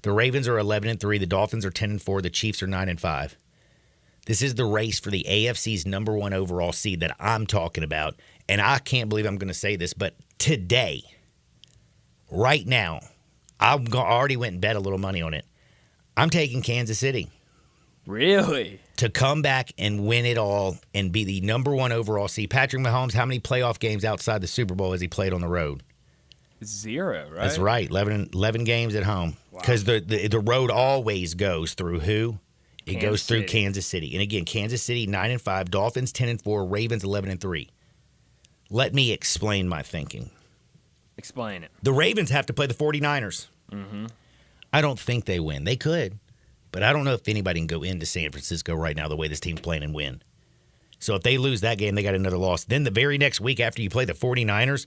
The Ravens are 11-3. The Dolphins are 10-4. The Chiefs are 9-5. This is the race for the AFC's number one overall seed that I'm talking about, and I can't believe I'm going to say this, but today, right now, I already went and bet a little money on it. I'm taking Kansas City.
Really?
To come back and win it all and be the number one overall seed. Patrick Mahomes, how many playoff games outside the Super Bowl has he played on the road?
0, right?
That's right, 11 games at home. Because the road always goes through who? It goes through Kansas City. And again, Kansas City 9-5, Dolphins 10-4, Ravens 11-3. Let me explain my thinking.
Explain it.
The Ravens have to play the 49ers.
Mm-hmm.
I don't think they win. They could. But I don't know if anybody can go into San Francisco right now the way this team's playing and win. So if they lose that game, they got another loss. Then the very next week after you play the 49ers,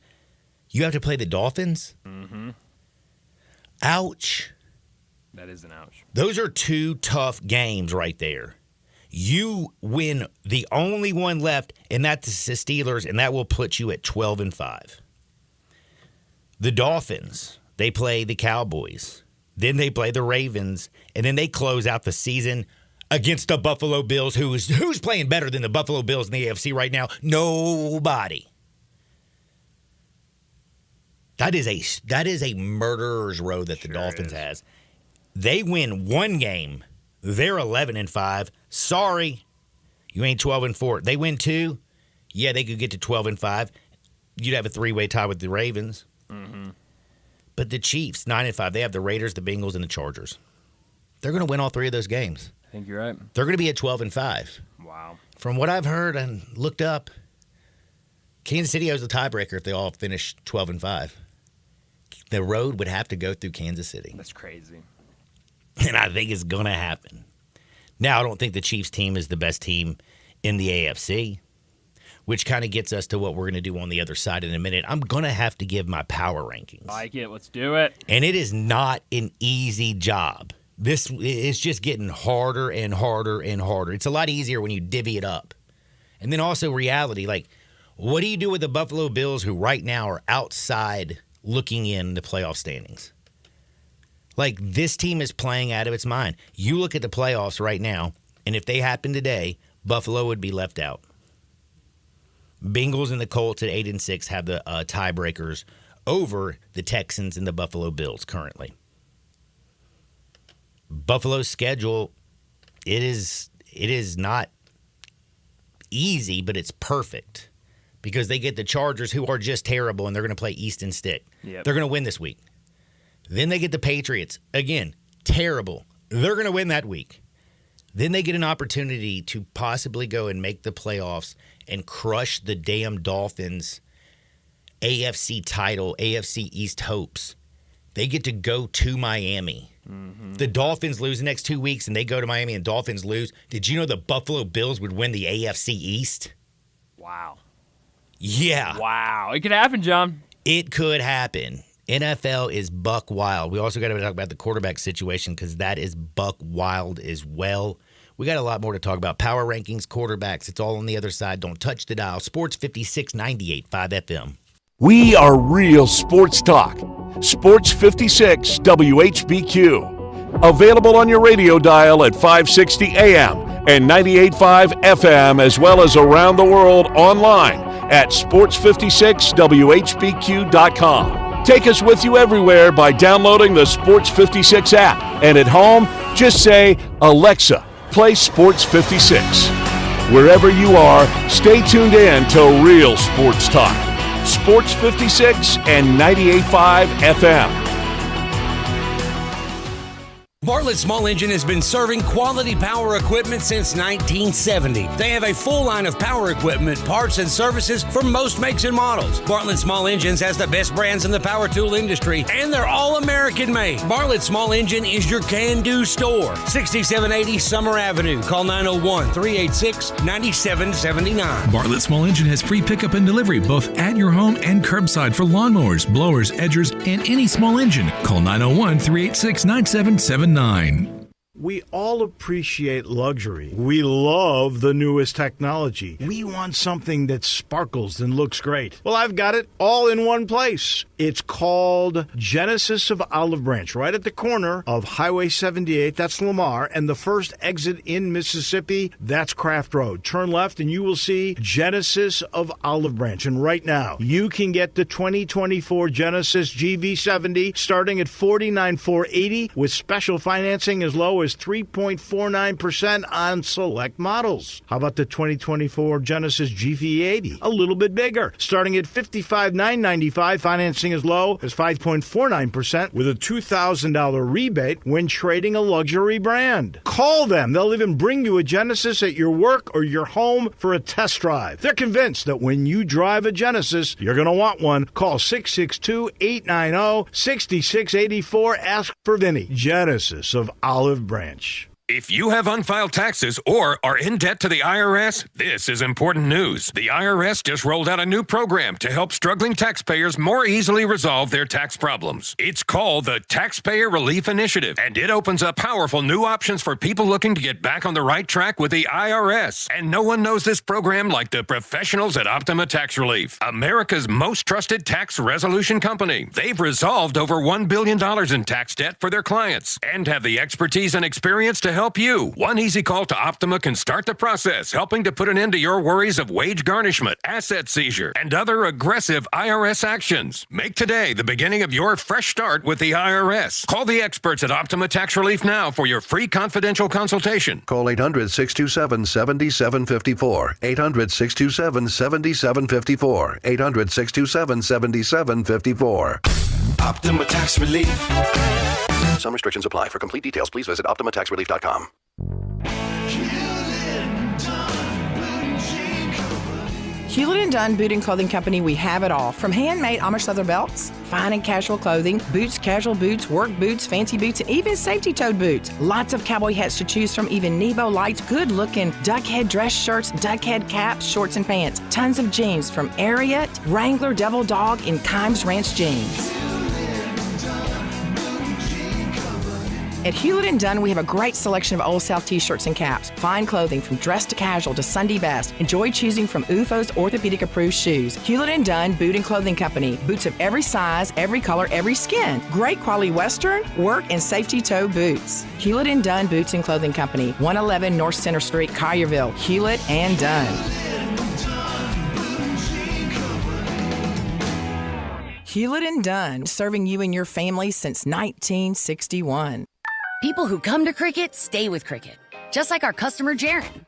you have to play the Dolphins?
Mm-hmm.
Ouch.
That is an ouch.
Those are two tough games right there. You win the only one left, and that's the Steelers, and that will put you at 12-5. The Dolphins, they play the Cowboys. Then they play the Ravens, and then they close out the season against the Buffalo Bills. Who's playing better than the Buffalo Bills in the AFC right now? Nobody. That is a murderer's row that the Dolphins has. They win one game, they're 11-5. Sorry, you ain't 12-4. They win 2, yeah, they could get to 12-5. You'd have a 3-way tie with the Ravens.
Mm-hmm.
But the Chiefs, 9-5, they have the Raiders, the Bengals, and the Chargers. They're going to win all 3 of those games.
I think you're right.
They're going to be at 12-5.
Wow.
From what I've heard and looked up, Kansas City owes the tiebreaker if they all finish 12-5. The road would have to go through Kansas City.
That's crazy.
And I think it's going to happen. Now, I don't think the Chiefs team is the best team in the AFC, which kind of gets us to what we're going to do on the other side in a minute. I'm going to have to give my power rankings.
Like it. Let's do it.
And it is not an easy job. This is just getting harder and harder and harder. It's a lot easier when you divvy it up. And then also reality, like, what do you do with the Buffalo Bills who right now are outside looking in the playoff standings? Like, this team is playing out of its mind. You look at the playoffs right now, and if they happen today, Buffalo would be left out. Bengals and the Colts at 8-6 have the tiebreakers over the Texans and the Buffalo Bills currently. Buffalo's schedule, it is not easy, but it's perfect because they get the Chargers, who are just terrible, and they're going to play Easton Stick.
Yep.
They're going to win this week. Then they get the Patriots. Again, terrible. They're going to win that week. Then they get an opportunity to possibly go and make the playoffs and crush the damn Dolphins' AFC title, AFC East hopes. They get to go to Miami. Mm-hmm. The Dolphins lose the next 2 weeks, and they go to Miami, and Dolphins lose. Did you know the Buffalo Bills would win the AFC East?
Wow.
Yeah.
Wow. It could happen, John.
It could happen. NFL is buck wild. We also got to talk about the quarterback situation because that is buck wild as well. We got a lot more to talk about. Power rankings, quarterbacks. It's all on the other side. Don't touch the dial. Sports 56 98.5 FM.
We are real sports talk. Sports 56 WHBQ. Available on your radio dial at 560 AM and 98.5 FM, as well as around the world online at sports56whbq.com. Take us with you everywhere by downloading the Sports 56 app. And at home, just say, Alexa, play Sports 56. Wherever you are, stay tuned in to Real Sports Talk. Sports 56 and 98.5 FM.
Bartlett Small Engine has been serving quality power equipment since 1970. They have a full line of power equipment, parts, and services for most makes and models. Bartlett Small Engines has the best brands in the power tool industry, and they're all American made. Bartlett Small Engine is your can-do store. 6780 Summer Avenue. Call 901-386-9779.
Bartlett Small Engine has free pickup and delivery both at your home and curbside for lawnmowers, blowers, edgers, and any small engine. Call 901-386-9779.
We all appreciate luxury. We love the newest technology. We want something that sparkles and looks great. Well, I've got it all in one place. It's called Genesis of Olive Branch, right at the corner of Highway 78. That's Lamar. And the first exit in Mississippi, that's Craft Road. Turn left and you will see Genesis of Olive Branch. And right now, you can get the 2024 Genesis GV70 starting at $49,480 with special financing as low as 3.49% on select models. How about the 2024 Genesis GV80? A little bit bigger, starting at $55,995, financing as low as 5.49% with a $2,000 rebate when trading a luxury brand. Call them. They'll even bring you a Genesis at your work or your home for a test drive. They're convinced that when you drive a Genesis, you're going to want one. Call 662-890-6684. Ask for Vinny. Genesis of Olive Branch.
If you have unfiled taxes or are in debt to the IRS, this is important news. The IRS just rolled out a new program to help struggling taxpayers more easily resolve their tax problems. It's called the Taxpayer Relief Initiative, and it opens up powerful new options for people looking to get back on the right track with the IRS. And no one knows this program like the professionals at Optima Tax Relief, America's most trusted tax resolution company. They've resolved over $1 billion in tax debt for their clients and have the expertise and experience to help you. One easy call to Optima can start the process, helping to put an end to your worries of wage garnishment, asset seizure, and other aggressive IRS actions. Make today the beginning of your fresh start with the IRS. Call the experts at Optima Tax Relief now for your free confidential consultation.
Call 800-627-7754. 800-627-7754. 800-627-7754.
Optima Tax Relief.
Some restrictions apply. For complete details, please visit OptimaTaxRelief.com.
Hewlett & Dunn Boot and Clothing Company, we have it all. From handmade Amish leather belts, fine and casual clothing, boots, casual boots, work boots, fancy boots, and even safety-toed boots. Lots of cowboy hats to choose from, even Nebo lights, good-looking duck head dress shirts, duck head caps, shorts, and pants. Tons of jeans from Ariat, Wrangler, Devil Dog, and Kimes Ranch jeans. At Hewlett & Dunn, we have a great selection of Old South t-shirts and caps. Fine clothing from dress to casual to Sunday best. Enjoy choosing from UFO's orthopedic-approved shoes. Hewlett & Dunn Boot and Clothing Company. Boots of every size, every color, every skin. Great quality Western, work, and safety toe boots. Hewlett & Dunn Boots and Clothing Company. 111 North Center Street, Collierville. Hewlett & Dunn. Hewlett & Dunn, serving you and your family since 1961.
People who come to Cricket stay with Cricket, just like our customer Jaron.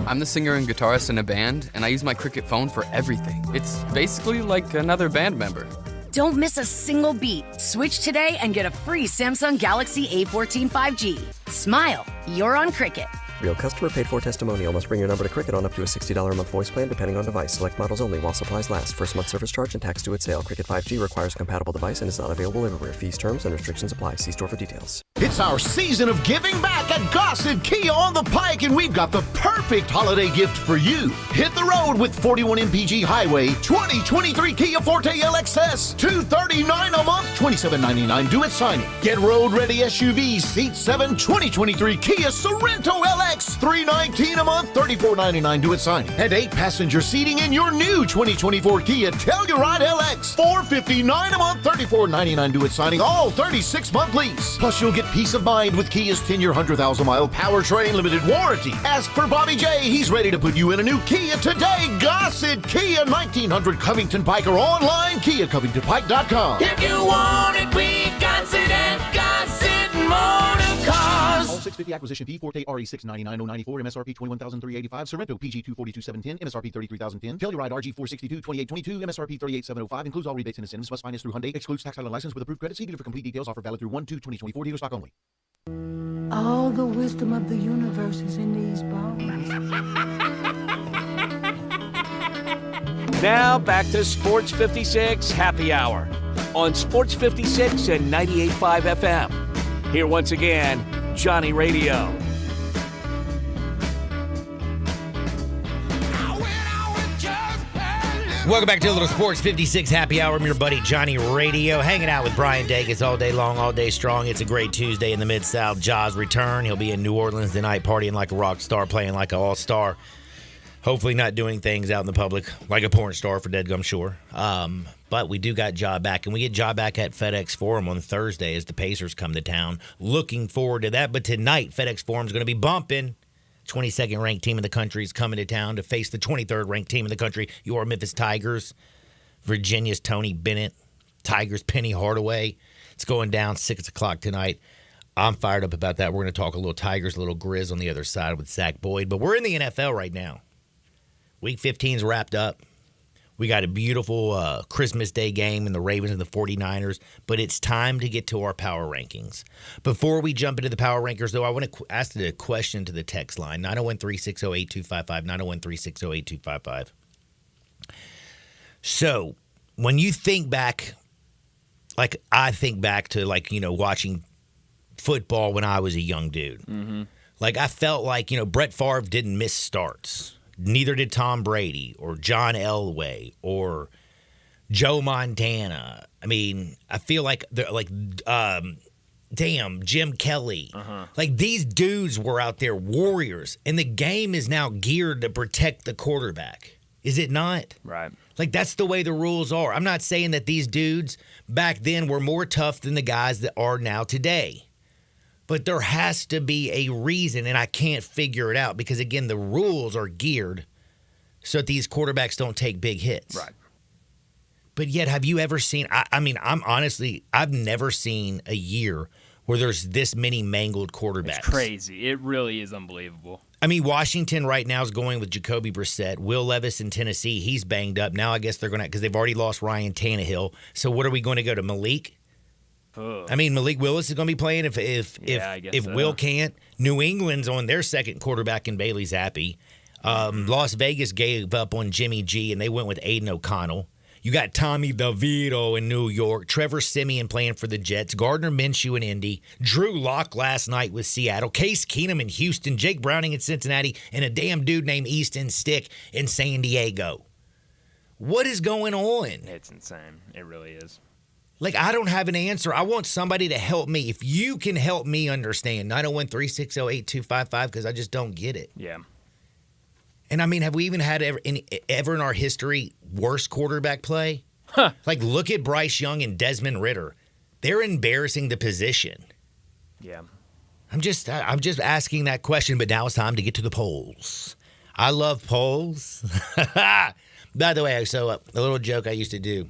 I'm the singer and guitarist in a band, and I use my Cricket phone for everything. It's basically like another band member.
Don't miss a single beat. Switch today and get a free Samsung Galaxy A14 5G. Smile, you're on Cricket.
Real customer paid for testimonial must bring your number to Cricket on up to a $60 a month voice plan depending on device. Select models only while supplies last. First month service charge and tax due at sale. Cricket 5G requires a compatible device and is not available everywhere. Fees, terms, and restrictions apply. See store for details.
It's our season of giving back at Gossett Kia on the Pike, and we've got the perfect holiday gift for you. Hit the road with 41 MPG Highway 2023 Kia Forte LXS, $239 a month, $27.99 due at signing. Get road-ready SUV Seat 7 2023 Kia Sorento LX, $319 a month, $34.99 due at signing. And 8-passenger seating in your new 2024 Kia Telluride LX, $459 a month, $34.99 due at signing, all 36-month lease. Plus, you'll get peace of mind with Kia's 10-year, 100,000-mile powertrain limited warranty. Ask for Bobby J. He's ready to put you in a new Kia today. Gossett Kia, 1900 Covington Pike, or online, KiaCovingtonPike.com.
If you want it, we got it at Gossett Motor Cars.
All 650 acquisition fee, Forte RE 699,094, MSRP 21,385, Sorrento PG 242,710, MSRP 33,010, Telluride RG 462, 2822, MSRP 38,705, includes all rebates and incentives, must finance through Hyundai, excludes tax title and license with approved credit. See dealer for complete details. Offer valid through 1/2/2024, dealer stock only.
All the wisdom of the universe is in these bones.
Now back to Sports 56 Happy Hour on Sports 56 and 98.5 FM. Here once again, Johnny Radio.
Welcome back to a little Sports 56 Happy Hour. I'm your buddy Johnny Radio, hanging out with Brian Dacus all day long, all day strong. It's a great Tuesday in the Mid-South. Jaws return. He'll be in New Orleans tonight, partying like a rock star, playing like an all-star. Hopefully not doing things out in the public like a porn star for Deadgum Shore. But we do got Ja back, and we get Ja back at FedEx Forum on Thursday as the Pacers come to town. Looking forward to that. But tonight, FedEx Forum is going to be bumping. 22nd ranked team in the country is coming to town to face the 23rd ranked team in the country, your Memphis Tigers. Virginia's Tony Bennett, Tigers Penny Hardaway. It's going down 6 o'clock tonight. I'm fired up about that. We're going to talk a little Tigers, a little Grizz on the other side with Zach Boyd. But we're in the NFL right now. Week 15's wrapped up. We got a beautiful Christmas Day game in the Ravens and the 49ers, but it's time to get to our power rankings. Before we jump into the power rankings, though, I want to ask a question to the text line, 901-360-8255, 901-360-8255. So, when you think back, like I think back to, like, you know, watching football when I was a young dude.
Mm-hmm.
Like, I felt like, you know, Brett Favre didn't miss starts. Neither did Tom Brady or John Elway or Joe Montana. I mean, I feel like they're like, Jim Kelly. Like, these dudes were out there warriors, and the game is now geared to protect the quarterback. Is it not?
Right.
Like, that's the way the rules are. I'm not saying that these dudes back then were more tough than the guys that are now today. But there has to be a reason, and I can't figure it out because, again, the rules are geared so that these quarterbacks don't take big hits.
Right.
But yet, have you ever seen – I've never seen a year where there's this many mangled quarterbacks.
It's crazy. It really is unbelievable.
I mean, Washington right now is going with Jacoby Brissett. Will Levis in Tennessee, he's banged up. Now I guess they're going to – because they've already lost Ryan Tannehill. So what are we going to go to, Malik? I mean, Malik Willis is going to be playing if
so.
Will can't. New England's on their second quarterback in Bailey Zappi. Las Vegas gave up on Jimmy G, and they went with Aiden O'Connell. You got Tommy DeVito in New York, Trevor Siemian playing for the Jets, Gardner Minshew in Indy, Drew Lock last night with Seattle, Case Keenum in Houston, Jake Browning in Cincinnati, and a damn dude named Easton Stick in San Diego. What is going on?
It's insane. It really is.
Like, I don't have an answer. I want somebody to help me. If you can help me understand, 901-360-8255, because I just don't get it.
Yeah.
And, I mean, have we even had ever in our history worse quarterback play?
Huh.
Like, look at Bryce Young and Desmond Ridder. They're embarrassing the position.
Yeah.
I'm just asking that question, but now it's time to get to the polls. I love polls. By the way, so a little joke I used to do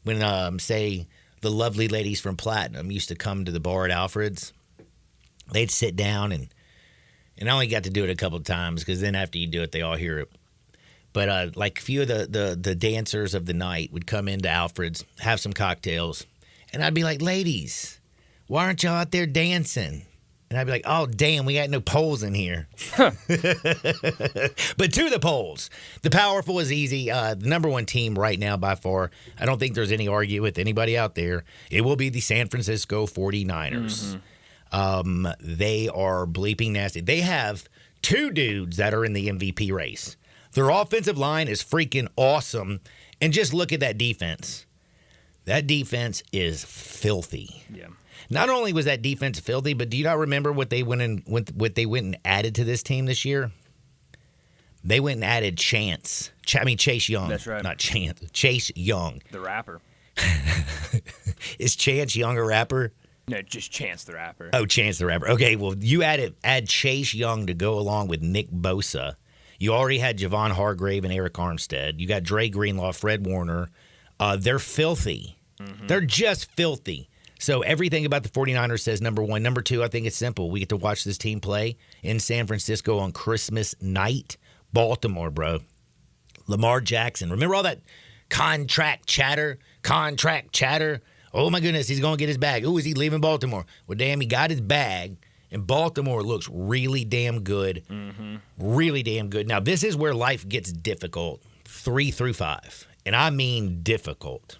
when, say, the lovely ladies from Platinum used to come to the bar at Alfred's. They'd sit down, and I only got to do it a couple of times because then after you do it, they all hear it. But like a few of the dancers of the night would come into Alfred's, have some cocktails, and I'd be like, ladies, why aren't y'all out there dancing? And I'd be like, oh, damn, we got no polls in here. But to the polls. The powerful is easy. The number one team right now by far, I don't think there's any argument with anybody out there. It will be the San Francisco 49ers. Mm-hmm. They are bleeping nasty. They have two dudes that are in the MVP race. Their offensive line is freaking awesome. And just look at that defense. That defense is filthy.
Yeah.
Not only was that defense filthy, but do you not remember what they went and added to this team this year? They went and added Chase Young.
That's right.
Not Chance. Chase Young.
The rapper.
Is Chance Young a rapper?
No, just Chance the Rapper.
Oh, Chance the Rapper. Okay, well, you add Chase Young to go along with Nick Bosa. You already had Javon Hargrave and Eric Armstead. You got Dre Greenlaw, Fred Warner. They're filthy. Mm-hmm. They're just filthy. So everything about the 49ers says number one. Number two, I think it's simple. We get to watch this team play in San Francisco on Christmas night. Baltimore, bro. Lamar Jackson. Remember all that contract chatter? Oh, my goodness, he's going to get his bag. Ooh, is he leaving Baltimore? Well, damn, he got his bag, and Baltimore looks really damn good. Mm-hmm. Really damn good. Now, this is where life gets difficult, 3 through 5. And I mean difficult.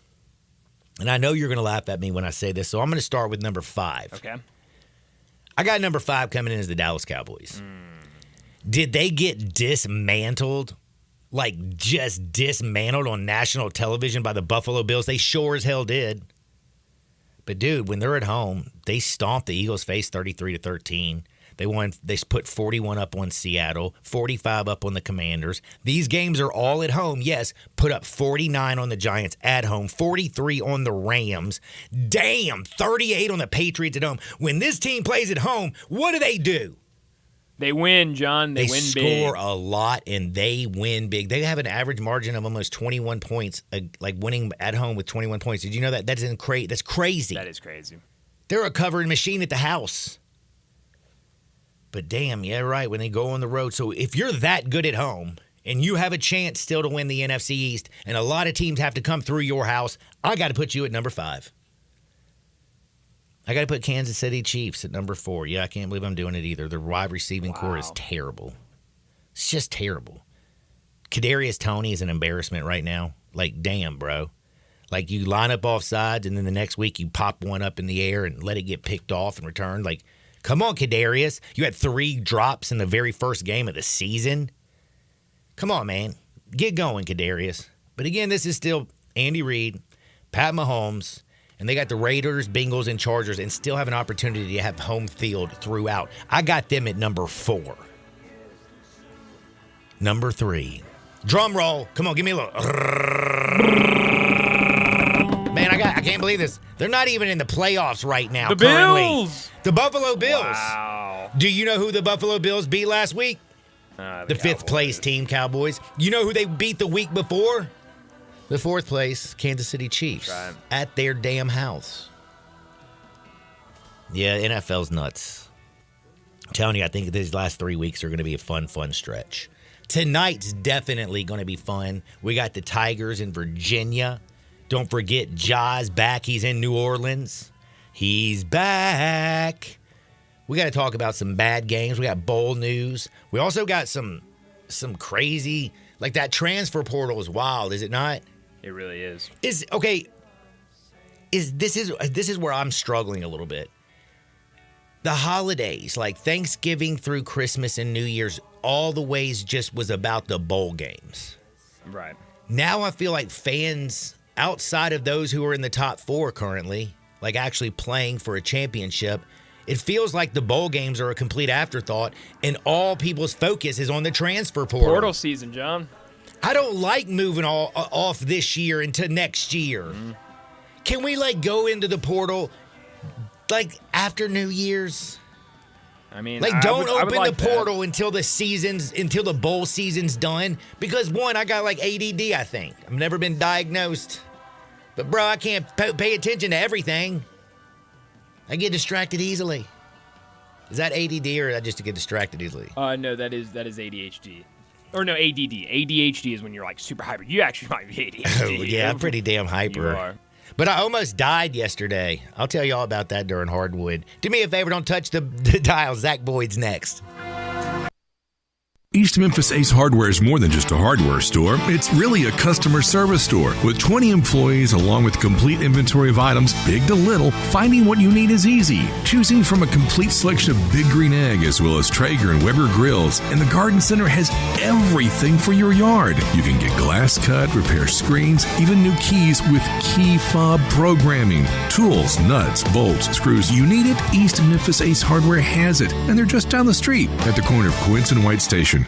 And I know you're going to laugh at me when I say this, so I'm going to start with number 5.
Okay.
I got number 5 coming in as the Dallas Cowboys. Did they get dismantled? Like, just dismantled on national television by the Buffalo Bills? They sure as hell did. But, dude, when they're at home, they stomped the Eagles' face 33-13. They put 41 up on Seattle, 45 up on the Commanders. These games are all at home. Yes, put up 49 on the Giants at home, 43 on the Rams. Damn, 38 on the Patriots at home. When this team plays at home, what do?
They win, John. They win big.
Score a lot, and they win big. They have an average margin of almost 21 points, like winning at home with 21 points. Did you know that? That's crazy.
That is crazy.
They're a covering machine at the house. But damn, yeah, right, when they go on the road. So if you're that good at home and you have a chance still to win the NFC East and a lot of teams have to come through your house, I got to put you at number 5. I got to put Kansas City Chiefs at number 4. Yeah, I can't believe I'm doing it either. Their wide receiving core is terrible. It's just terrible. Kadarius Toney is an embarrassment right now. Like, damn, bro. Like, you line up off sides and then the next week you pop one up in the air and let it get picked off and returned. Like, come on, Kadarius. You had 3 drops in the very first game of the season. Come on, man. Get going, Kadarius. But again, this is still Andy Reid, Pat Mahomes, and they got the Raiders, Bengals, and Chargers and still have an opportunity to have home field throughout. I got them at number 4. Number 3. Drum roll. Come on, give me a little. Man, I can't believe this. They're not even in the playoffs right now.
The
currently.
Bills.
The Buffalo Bills.
Wow.
Do you know who the Buffalo Bills beat last week? The 5th place team, Cowboys. You know who they beat the week before? The 4th place Kansas City Chiefs.
Right. At
their damn house. Yeah, NFL's nuts. I'm telling you, I think these last 3 weeks are going to be a fun stretch. Tonight's definitely going to be fun. We got the Tigers in Virginia. Don't forget, Ja's back. He's in New Orleans. He's back. We got to talk about some bad games. We got bowl news. We also got some some crazy, like that transfer portal is wild, is it not?
It really is.
This is where I'm struggling a little bit. The holidays, like Thanksgiving through Christmas and New Year's, all the ways just was about the bowl games.
Right.
Now I feel like fans outside of those who are in the top 4 currently, like actually playing for a championship, it feels like the bowl games are a complete afterthought and all people's focus is on the transfer portal.
Portal season, John.
I don't like moving off this year into next year. Mm-hmm. Can we go into the portal after New Year's?
I mean,
don't open the portal until the bowl season's done. Because one, I got ADD, I think. I've never been diagnosed. But bro, I can't pay attention to everything. I get distracted easily. Is that ADD or I just get distracted easily?
No, that is ADHD. Or no, ADD. ADHD is when you're super hyper. You actually might be ADHD.
Oh, yeah, I'm pretty damn hyper.
You are.
But I almost died yesterday. I'll tell you all about that during Hardwood. Do me a favor, don't touch the dial. Zach Boyd's next.
East Memphis Ace Hardware is more than just a hardware store. It's really a customer service store. With 20 employees along with complete inventory of items, big to little, finding what you need is easy. Choosing from a complete selection of Big Green Egg as well as Traeger and Weber grills. And the Garden Center has everything for your yard. You can get glass cut, repair screens, even new keys with key fob programming. Tools, nuts, bolts, screws, you need it, East Memphis Ace Hardware has it. And they're just down the street at the corner of Quince and White Station.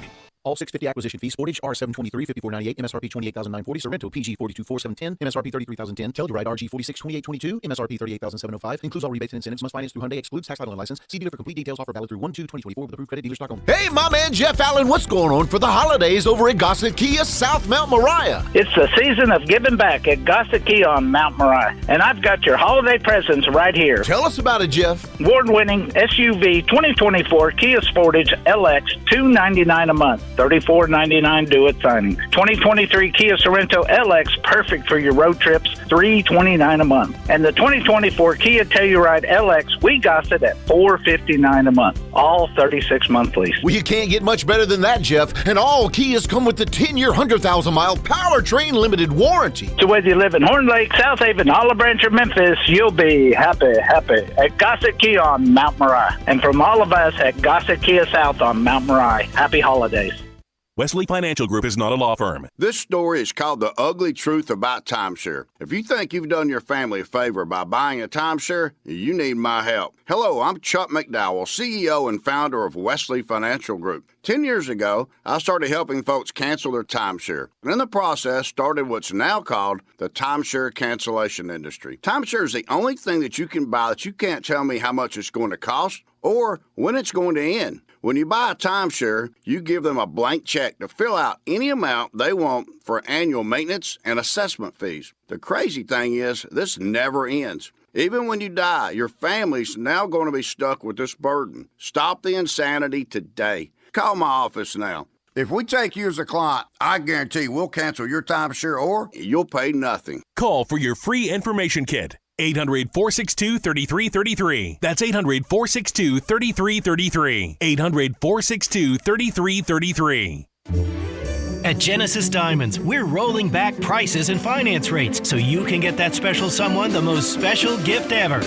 All 650 acquisition fees. Sportage R723 5498. MSRP 28940. Sorrento PG 424,710. MSRP 33,010. Telluride RG 462822. MSRP 38,705. Includes all rebates and incentives. Must finance through Hyundai. Excludes tax title and license. See dealer for complete details. Offer valid through 1/2/2024 with approved credit. Dealer.com.
Hey, my man Jeff Allen, what's going on for the holidays over at Gossett Kia South Mount Moriah?
It's the season of giving back at Gossett Kia on Mount Moriah, and I've got your holiday presents right here.
Tell us about it, Jeff.
Award-winning SUV 2024 Kia Sportage LX, $299 a month, $34.99 due at signing. 2023 Kia Sorrento LX, perfect for your road trips, $329 a month. And the 2024 Kia Telluride LX, we got it at $459 a month, all 36-month lease.
Well, you can't get much better than that, Jeff. And all Kias come with the 10-year, 100,000-mile powertrain limited warranty.
So whether you live in Horn Lake, South Haven, Olive Branch, or Memphis, you'll be happy at Gossett Kia on Mount Moriah. And from all of us at Gossett Kia South on Mount Moriah, happy holidays.
Wesley Financial Group is not a law firm.
This story is called The Ugly Truth About Timeshare. If you think you've done your family a favor by buying a timeshare, you need my help. Hello, I'm Chuck McDowell, CEO and founder of Wesley Financial Group. 10 years ago, I started helping folks cancel their timeshare. And in the process, started what's now called the timeshare cancellation industry. Timeshare is the only thing that you can buy that you can't tell me how much it's going to cost or when it's going to end. When you buy a timeshare, you give them a blank check to fill out any amount they want for annual maintenance and assessment fees. The crazy thing is, this never ends. Even when you die, your family's now going to be stuck with this burden. Stop the insanity today. Call my office now. If we take you as a client, I guarantee we'll cancel your timeshare or you'll pay nothing.
Call for your free information kit. 800-462-3333. That's 800-462-3333. 800-462-3333.
At Genesis Diamonds, we're rolling back prices and finance rates so you can get that special someone the most special gift ever.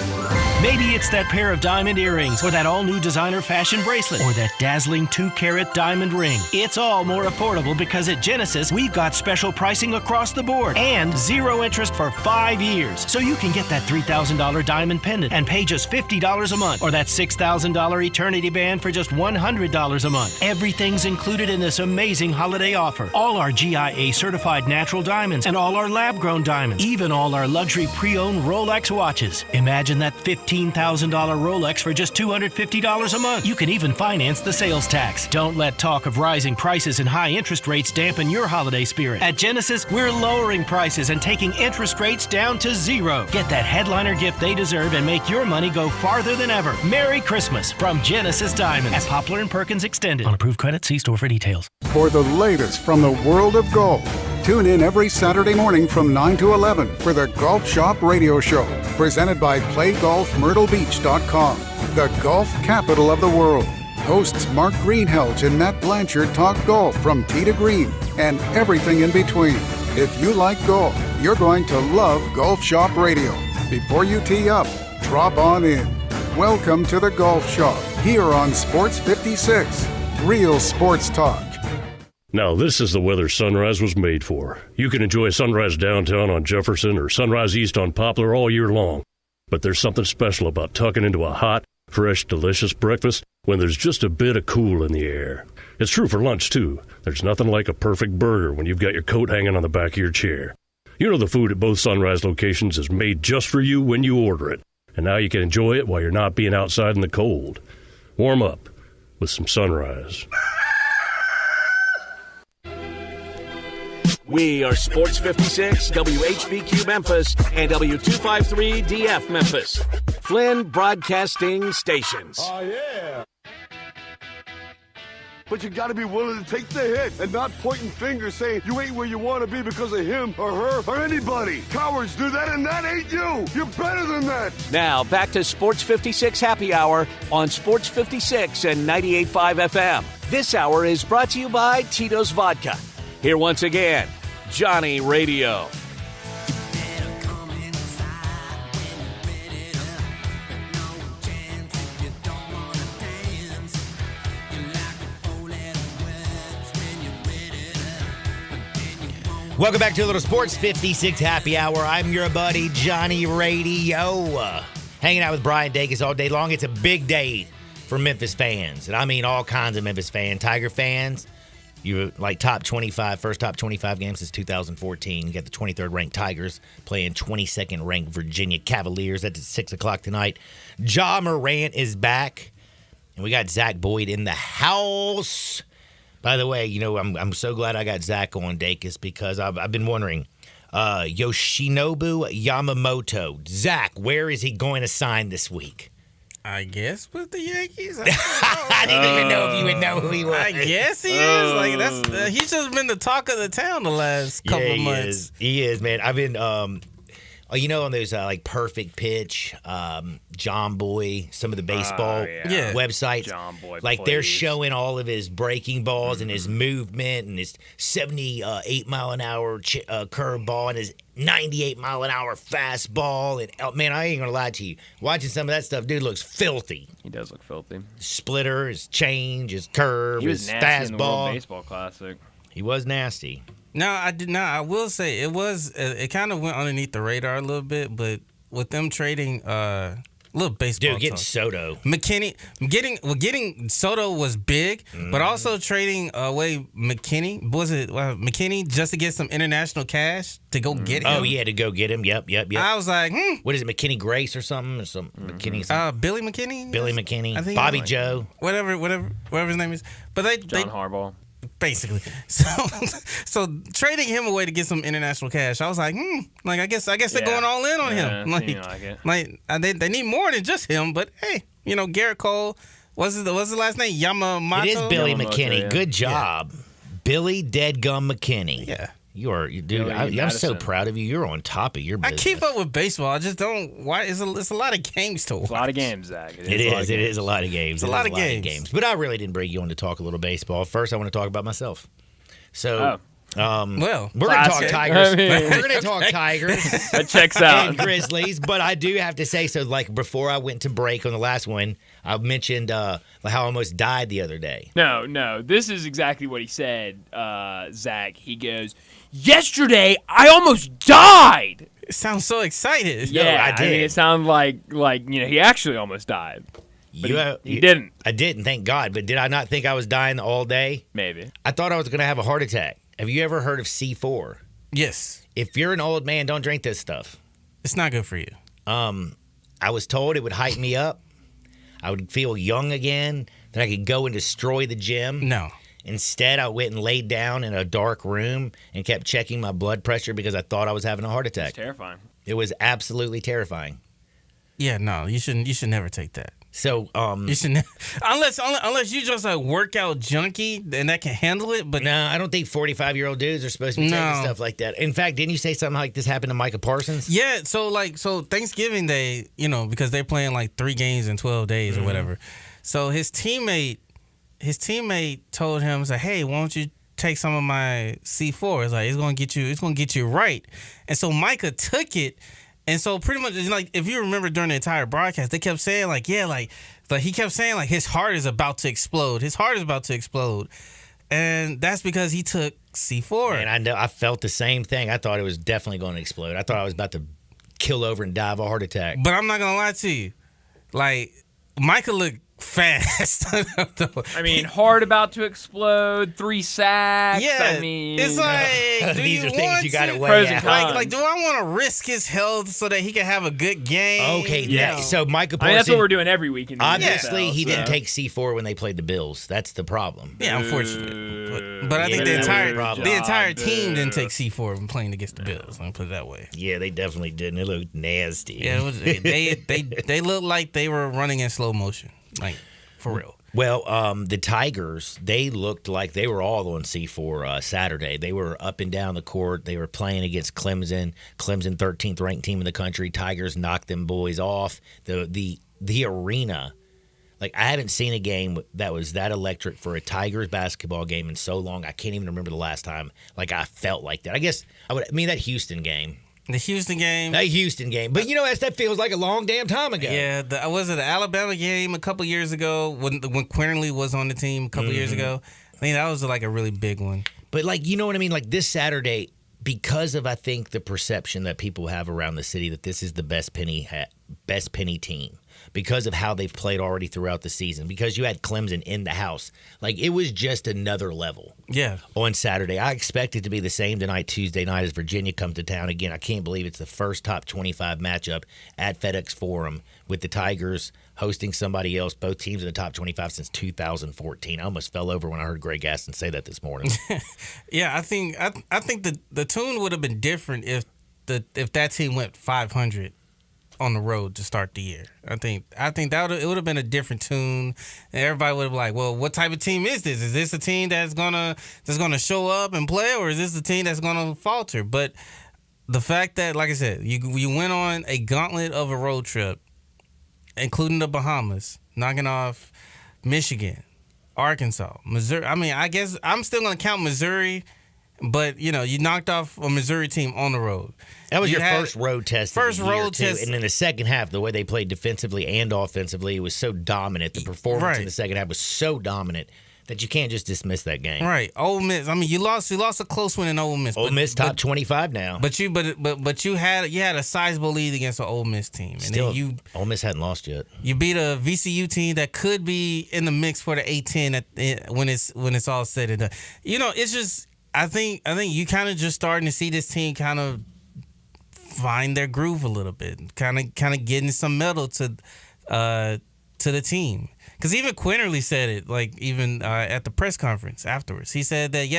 Maybe it's that pair of diamond earrings or that all-new designer fashion bracelet or that dazzling 2-carat diamond ring. It's all more affordable because at Genesis, we've got special pricing across the board and 0 interest for 5 years. So you can get that $3,000 diamond pendant and pay just $50 a month or that $6,000 eternity band for just $100 a month. Everything's included in this amazing holiday offer. All our GIA certified natural diamonds and all our lab-grown diamonds. Even all our luxury pre-owned Rolex watches. Imagine that $15,000 Rolex for just $250 a month. You can even finance the sales tax. Don't let talk of rising prices and high interest rates dampen your holiday spirit. At Genesis, we're lowering prices and taking interest rates down to 0. Get that headliner gift they deserve and make your money go farther than ever. Merry Christmas from Genesis Diamonds at Poplar and Perkins Extended. On approved credit, see store for details.
For the latest from the world of golf, tune in every Saturday morning from 9 to 11 for the Golf Shop Radio Show, presented by PlayGolfMyrtleBeach.com, the golf capital of the world. Hosts Mark Greenhelge and Matt Blanchard talk golf from tee to green and everything in between. If you like golf, you're going to love Golf Shop Radio. Before you tee up, drop on in. Welcome to the Golf Shop here on Sports 56. Real sports talk.
Now, this is the weather Sunrise was made for. You can enjoy sunrise downtown on Jefferson or sunrise east on Poplar all year long. But there's something special about tucking into a hot, fresh, delicious breakfast when there's just a bit of cool in the air. It's true for lunch, too. There's nothing like a perfect burger when you've got your coat hanging on the back of your chair. You know the food at both Sunrise locations is made just for you when you order it. And now you can enjoy it while you're not being outside in the cold. Warm up with some Sunrise.
We are Sports 56, WHBQ Memphis, and W253DF Memphis. Flynn Broadcasting Stations.
Oh, yeah. But you got to be willing to take the hit and not pointing fingers saying you ain't where you want to be because of him or her or anybody. Cowards do that, and that ain't you. You're better than that.
Now, back to Sports 56 Happy Hour on Sports 56 and 98.5 FM. This hour is brought to you by Tito's Vodka. Here once again, Johnny Radio.
Welcome back to a little Sports 56 Happy Hour. I'm your buddy, Johnny Radio. Hanging out with Brian Dacus all day long. It's a big day for Memphis fans. And I mean all kinds of Memphis fans. Tiger fans, you're like first top 25 games since 2014. You got the 23rd ranked Tigers playing 22nd ranked Virginia Cavaliers. That's at 6 o'clock tonight. Ja Morant is back. And we got Zach Boyd in the house. By the way, you know, I'm so glad I got Zach on, Dacus, because I've been wondering. Yoshinobu Yamamoto. Zach, where is he going to sign this week?
I guess with the Yankees.
I didn't even know if you would know who he was.
I guess he is. Like that's he's just been the talk of the town the last couple of months.
He is, man. I've been you know, on those like Perfect Pitch, John Boy, some of the baseball websites.
John Boy,
like they're showing all of his breaking balls and his movement and his 78 mile an hour curve ball and his 98 mile an hour fastball. And man, I ain't gonna lie to you. Watching some of that stuff, dude looks filthy.
He does look filthy.
Splitter, his change, his curve,
he was
his
nasty
fastball.
in the World Baseball Classic.
He was nasty.
No, I did not. I will say it kind of went underneath the radar a little bit, but with them trading little baseball
dude, getting
talk.
Soto.
Getting Soto was big, but also trading away McKinney just to get some international cash to go get him.
Oh yeah, to go get him. Yep.
I was like,
what is it, McKinney Grace or something? Or some McKinney?
Billy McKinney.
Billy McKinney.
I think
Bobby Joe.
Whatever his name is. But
John Harbaugh.
Basically, so trading him away to get some international cash, I was like, like I guess they're going all in on him. They need more than just him. But hey, you know, Garrett Cole, what's the last name? Yamamoto.
It is Billy McKinney.
Yeah.
Good job, Billy Deadgum McKinney.
Yeah.
Dude, I'm so proud of you. You're on top of your business.
I keep up with baseball. I just don't. Why? It's a lot of games to watch.
It's a lot of games, Zach.
It is a lot of games.
It's a lot of games.
But I really didn't bring you on to talk a little baseball. First, I want to talk about myself. So,
well,
we're going to talk Tigers.
I mean,
we're going to talk Tigers.
That checks out.
And Grizzlies. But I do have to say, so like before I went to break on the last one, I mentioned how I almost died the other day.
No. This is exactly what he said, Zach. He goes, yesterday, I almost died.
It sounds so excited.
Yeah,
I did.
I mean, it sounded like he actually almost died. But he didn't.
I didn't, thank God. But did I not think I was dying all day?
Maybe.
I thought I was going to have a heart attack. Have you ever heard of C4?
Yes.
If you're an old man, don't drink this stuff.
It's not good for you.
I was told it would hype me up. I would feel young again. Then I could go and destroy the gym.
No.
Instead, I went and laid down in a dark room and kept checking my blood pressure because I thought I was having a heart attack.
It's terrifying.
It was absolutely terrifying.
Yeah, no, you should never take that.
So,
you should unless you just a workout junkie and that can handle it. But
no, I don't think 45-year-old dudes are supposed to be taking stuff like that. In fact, didn't you say something like this happened to Micah Parsons?
Yeah. So Thanksgiving Day, because they're playing like 3 games in 12 days or whatever. So his teammate his teammate told him, "Say, hey, why don't you take some of my C4? It's like it's gonna get you right." And so Micah took it, and so pretty much like if you remember during the entire broadcast, they kept saying like he kept saying like his heart is about to explode. His heart is about to explode, and that's because he took C4.
And I know I felt the same thing. I thought it was definitely going to explode. I thought I was about to kill over and die of a heart attack.
But I'm not gonna lie to you, like Micah looked fast.
I mean, heart about to explode, 3 sacks.
Yeah,
I mean,
it's like
these are things you got to weigh
pros and
out.
cons.
Like, do I want to risk his health so that he can have a good game?
Okay,
Yeah.
so Micah
I mean, that's
Parsons,
what we're doing every week in the
obviously,
NFL,
he
so.
didn't take C4 when they played the Bills. That's the problem.
Yeah, unfortunately. But I think
Yeah,
the
that was the problem.
entire team didn't take C4 when playing against the Bills. Let me put it that way.
Yeah, they definitely didn't. It looked nasty.
Yeah, it was, they looked like they were running in slow motion, like for real.
Well, the Tigers, they looked like they were all on C4 Saturday. They were up and down the court. They were playing against Clemson. Clemson, 13th ranked team in the country. Tigers knocked them boys off. The arena, like I haven't seen a game that was that electric for a Tigers basketball game in so long. I can't even remember the last time like I felt like that. I guess that Houston game.
The Houston game.
That Houston game. But, that feels like a long damn time ago.
Yeah, was it the Alabama game a couple years ago when Quinterly was on the team a couple years ago? I think that was like a really big one.
But, like, you know what I mean? Like this Saturday, because of, I think, the perception that people have around the city that this is the best penny team, because of how they've played already throughout the season, because you had Clemson in the house. Like, it was just another level.
Yeah.
On Saturday. I expect it to be the same tonight, Tuesday night, as Virginia comes to town again. I can't believe it's the first top 25 matchup at FedEx Forum with the Tigers hosting somebody else, both teams in the top 25 since 2014. I almost fell over when I heard Greg Gaston say that this morning.
Yeah, I think the tune would have been different if that team went 500 on the road to start the year. I think that it would have been a different tune, and everybody would have been like, well, what type of team is this? Is this a team that's gonna show up and play, or is this a team that's gonna falter? But the fact that, like I said, you went on a gauntlet of a road trip, including the Bahamas, knocking off Michigan, Arkansas, Missouri. I mean, I guess I'm still gonna count Missouri. But, you knocked off a Missouri team on the road.
That was your first road test.
First road test.
And in the second half, the way they played defensively and offensively, it was so dominant. The performance in the second half was so dominant that you can't just dismiss that game.
Right. Ole Miss. I mean, you lost a close one in Ole Miss.
Ole Miss top 25 now.
But you had a sizable lead against an Ole Miss team. And
still,
then
Ole Miss hadn't lost yet.
You beat a VCU team that could be in the mix for the A-10 when it's all said and done. It's just, I think you kind of just starting to see this team kind of find their groove a little bit, kind of getting some metal to the team. Because even Quinterly said it, like even at the press conference afterwards, he said that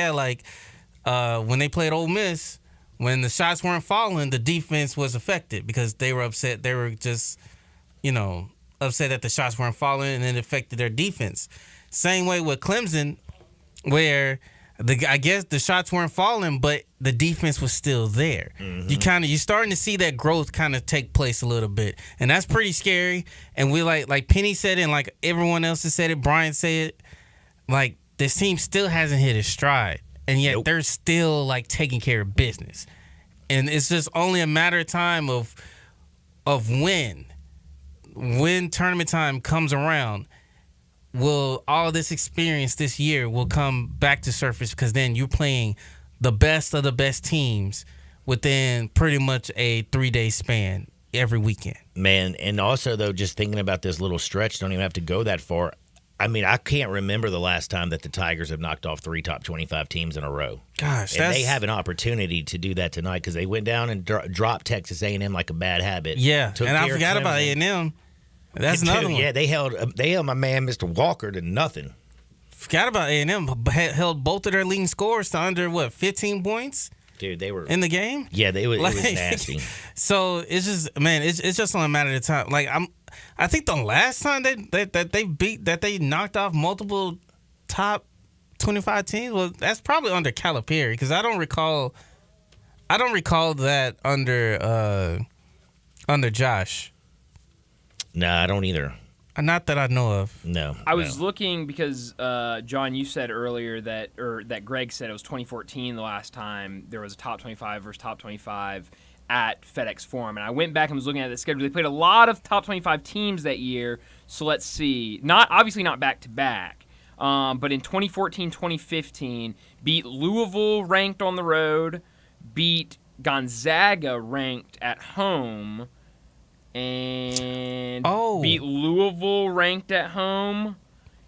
when they played Ole Miss, when the shots weren't falling, the defense was affected because they were upset. They were just upset that the shots weren't falling, and it affected their defense. Same way with Clemson, where I guess the shots weren't falling, but the defense was still there. Mm-hmm. You're starting to see that growth kind of take place a little bit, and that's pretty scary. And we like Penny said it, and like everyone else has said it, Brian said it, like this team still hasn't hit its stride, and yet they're still like taking care of business. And it's just only a matter of time of when tournament time comes around. Will all this experience this year will come back to surface, because then you're playing the best of the best teams within pretty much a 3-day span every weekend.
Man, and also, though, just thinking about this little stretch, don't even have to go that far. I mean, I can't remember the last time that the Tigers have knocked off 3 top 25 teams in a row.
Gosh,
and they have an opportunity to do that tonight because they went down and dropped Texas A&M like a bad habit.
Yeah, and I forgot about A&M. That's another one.
Yeah, they held my man Mr. Walker to nothing.
Forgot about A&M. Held both of their leading scores to under 15 points.
Dude, they were
in the game.
Yeah, it was nasty.
So it's just, man, it's just on a matter of time. Like I think the last time they knocked off multiple top 25 teams, well, that's probably under Calipari, because I don't recall that under Josh.
Nah, I don't either.
Not that I know of.
No.
I was looking because John, you said earlier that Greg said it was 2014 the last time there was a top 25 versus top 25 at FedEx Forum, and I went back and was looking at the schedule. They played a lot of top 25 teams that year. So let's see. Obviously not back to back, but in 2014, 2015, beat Louisville ranked on the road, beat Gonzaga ranked at home, and beat Louisville ranked at home,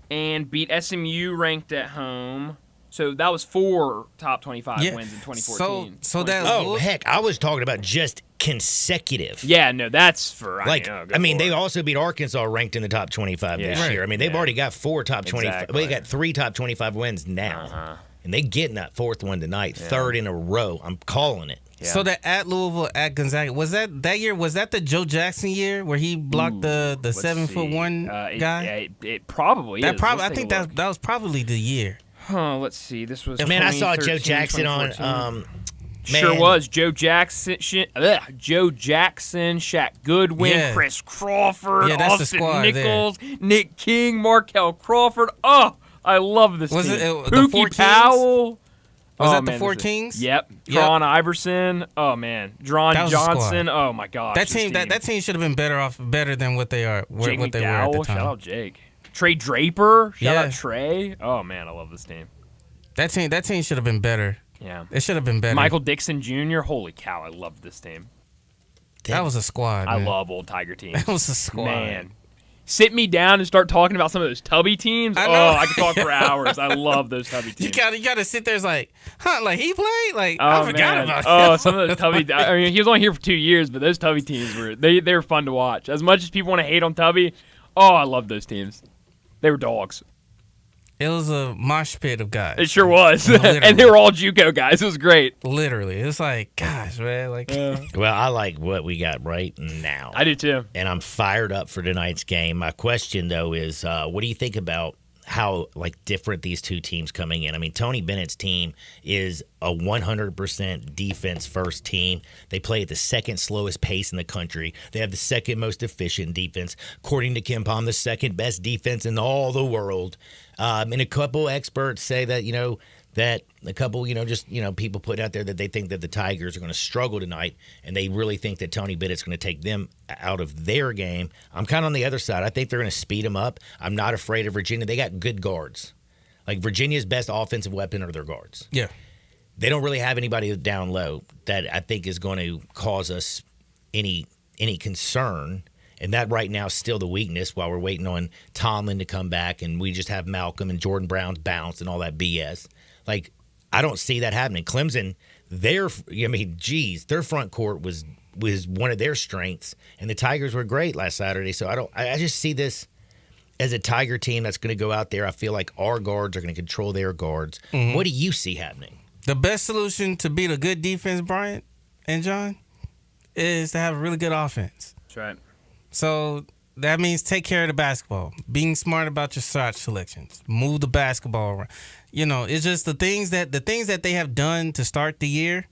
and beat SMU ranked at home. So that was 4 top 25 wins in 2014.
So that heck, I was talking about just consecutive.
Yeah, no, that's for
they also beat Arkansas ranked in the top 25 this year. I mean, they've already got 4 top 25.
Exactly.
They got 3 top 25 wins now, and they getting that 4th one tonight, 3rd in a row. I'm calling it.
Yeah. So that at Louisville, at Gonzaga, was that year? Was that the Joe Jackson year where he blocked the 7'1" guy?
It probably is.
I think that was probably the year.
Let's see. This was.
Man, I saw Joe Jackson on.
Sure was Joe Jackson. Joe Jackson, Shaq Goodwin, Chris Crawford, Austin Nichols, Nick King, Markel Crawford. Oh, I love this team. Pookie Powell.
Was that the 4 Kings?
Yep. Tron Iverson. Oh man, Dron Johnson. Oh my gosh.
That team should have been better than what they are.
Jake
what
McDowell,
they were at the time.
Shout out Jake. Trey Draper. Shout out Trey. Oh man, I love this team.
That team should have been better.
Yeah.
It should have been better.
Michael Dixon Jr. Holy cow, I love this team.
That was a squad.
I
man.
love old Tiger teams.
That was a squad.
Man. Sit me down and start talking about some of those Tubby teams. I could talk for hours. I love those Tubby teams.
You gotta sit there. It's like, like he played. Like I forgot about him.
Oh, some of those Tubby. I mean, he was only here for 2 years, but those Tubby teams they were fun to watch. As much as people want to hate on Tubby, I love those teams. They were dogs.
It was a mosh pit of guys.
It sure was. And they were all JUCO guys. It was great.
Literally. It's like, gosh, man.
Well, I like what we got right now.
I do too.
And I'm fired up for tonight's game. My question, though, is what do you think about how different these two teams coming in? I mean, Tony Bennett's team is a 100% defense-first team. They play at the second slowest pace in the country. They have the second most efficient defense. According to Ken Pom, the second best defense in all the world. And a couple experts say that, that a couple, people put out there that they think that the Tigers are going to struggle tonight, and they really think that Tony Bennett's going to take them out of their game. I'm kind of on the other side. I think they're going to speed them up. I'm not afraid of Virginia. They got good guards. Virginia's best offensive weapon are their guards.
Yeah.
They don't really have anybody down low that I think is going to cause us any concern. And that right now is still the weakness while we're waiting on Tomlin to come back and we just have Malcolm and Jordan Brown's bounce and all that BS. I don't see that happening. Clemson, their front court was one of their strengths, and the Tigers were great last Saturday. So I just see this as a Tiger team that's going to go out there. I feel like our guards are going to control their guards. Mm-hmm. What do you see happening?
The best solution to beat a good defense, Bryant and John, is to have a really good offense.
That's right.
So that means take care of the basketball, being smart about your shot selections, move the basketball around. It's just the things that they have done to start the year.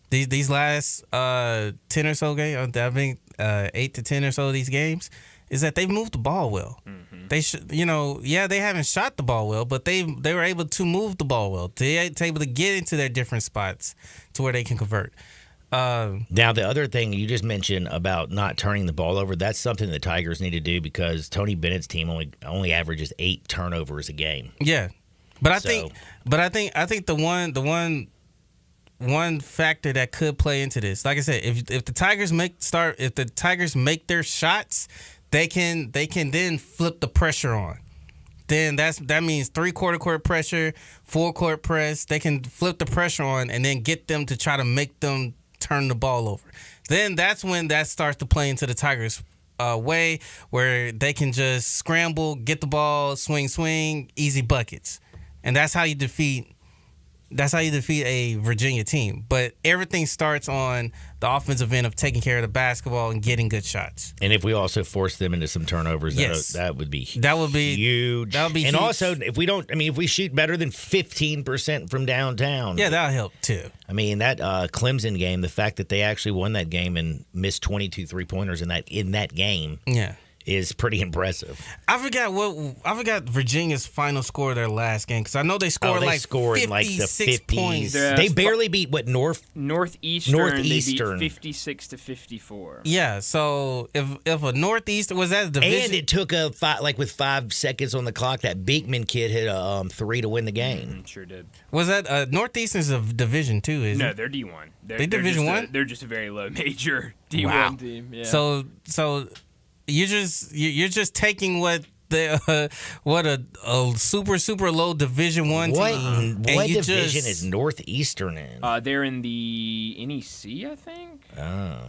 These last 10 or so games, I think 8 to 10 or so of these games, is that they've moved the ball well. Mm-hmm. They should, they haven't shot the ball well, but they were able to move the ball well. They're able to get into their different spots to where they can convert.
Now, the other thing you just mentioned about not turning the ball over, that's something the Tigers need to do because Tony Bennett's team only averages 8 turnovers a game.
Yeah, but I think the one factor that could play into this, like I said, if the Tigers make their shots, they can then flip the pressure on. Then that means 3/4 court pressure, 4-court press. They can flip the pressure on and then get them to try to make them turn the ball over. Then that's when that starts to play into the Tigers' way, where they can just scramble, get the ball, swing, easy buckets, and that's how you defeat a Virginia team. But everything starts on the offensive end of taking care of the basketball and getting good shots.
And if we also force them into some turnovers, that would be huge.
That would be huge.
And also, if we shoot better than 15% from downtown,
that'll help too.
I mean, that Clemson game, the fact that they actually won that game and missed 22 3-pointers in that game, is pretty impressive.
I forgot Virginia's final score of their last game because I know they scored
they
like
scored
56
in like the 50s.
points.
They barely beat
Northeastern. They
Northeastern.
beat 56-54.
Yeah, so if a Northeastern was that a division,
And it took with 5 seconds on the clock, that Beekman kid hit a 3 to win the game.
Sure did.
Was that Northeastern's a Division 2? Is
No,
it?
they're D1.
They Division 1?
They're just a very low major D1
Wow.
team. Yeah.
So you're just taking what a super low Division 1 team.
What division is Northeastern in?
They're in the NEC, I think.
Oh.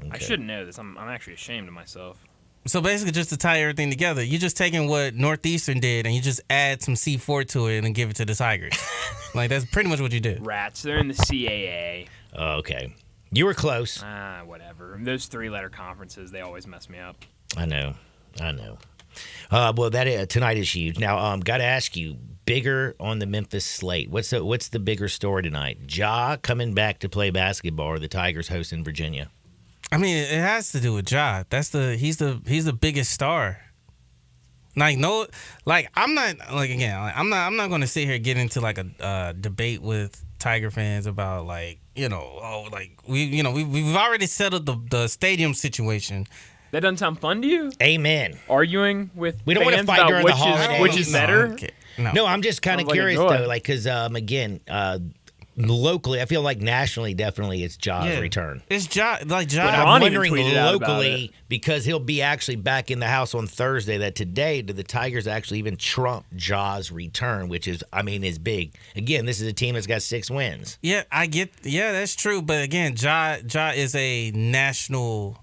Okay.
I should know this. I'm actually ashamed of myself.
So basically, just to tie everything together, you're just taking what Northeastern did and you just add some C4 to it and give it to the Tigers. Like, that's pretty much what you did.
Rats. They're in the CAA.
Oh, okay. You were close.
Whatever. Those 3-letter conferences, they always mess me up.
I know. Well, tonight is huge. Now, got to ask you, bigger on the Memphis slate. What's the bigger story tonight? Ja coming back to play basketball, or the Tigers hosting Virginia?
I mean, it has to do with Ja. He's the biggest star. I'm not going to sit here and get into like a debate with Tiger fans about we've already settled the stadium situation.
That doesn't sound fun to you?
Amen.
Arguing with
we don't want to
fans
fight
about
during the holidays.
which is better?
No, I'm just kind of curious though, because again. Locally, I feel like nationally, definitely it's Ja's return.
It's Ja.
But I'm wondering locally, because he'll be actually back in the house on Thursday, that today, do the Tigers actually even trump Ja's return, which is big. Again, this is a team that's got 6 wins.
Yeah, that's true. But again, Ja is a national.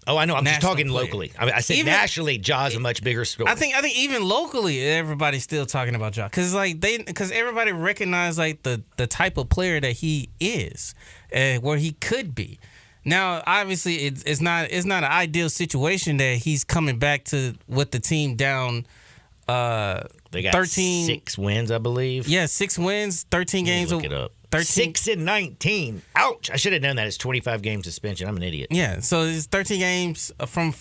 Oh, I know. I'm just talking
player.
locally. I said even, nationally, Ja's a much bigger story.
I think even locally, everybody's still talking about Ja because everybody recognizes the type of player that he is, where he could be. Now, obviously, it's not an ideal situation that he's coming back to with the team down.
They got
13
6 wins, I believe.
Yeah, 6 wins, 13 games.
Look it up. 6-19. Ouch! I should have known that. It's 25 game suspension. I'm an idiot.
Yeah, so it's 13 games from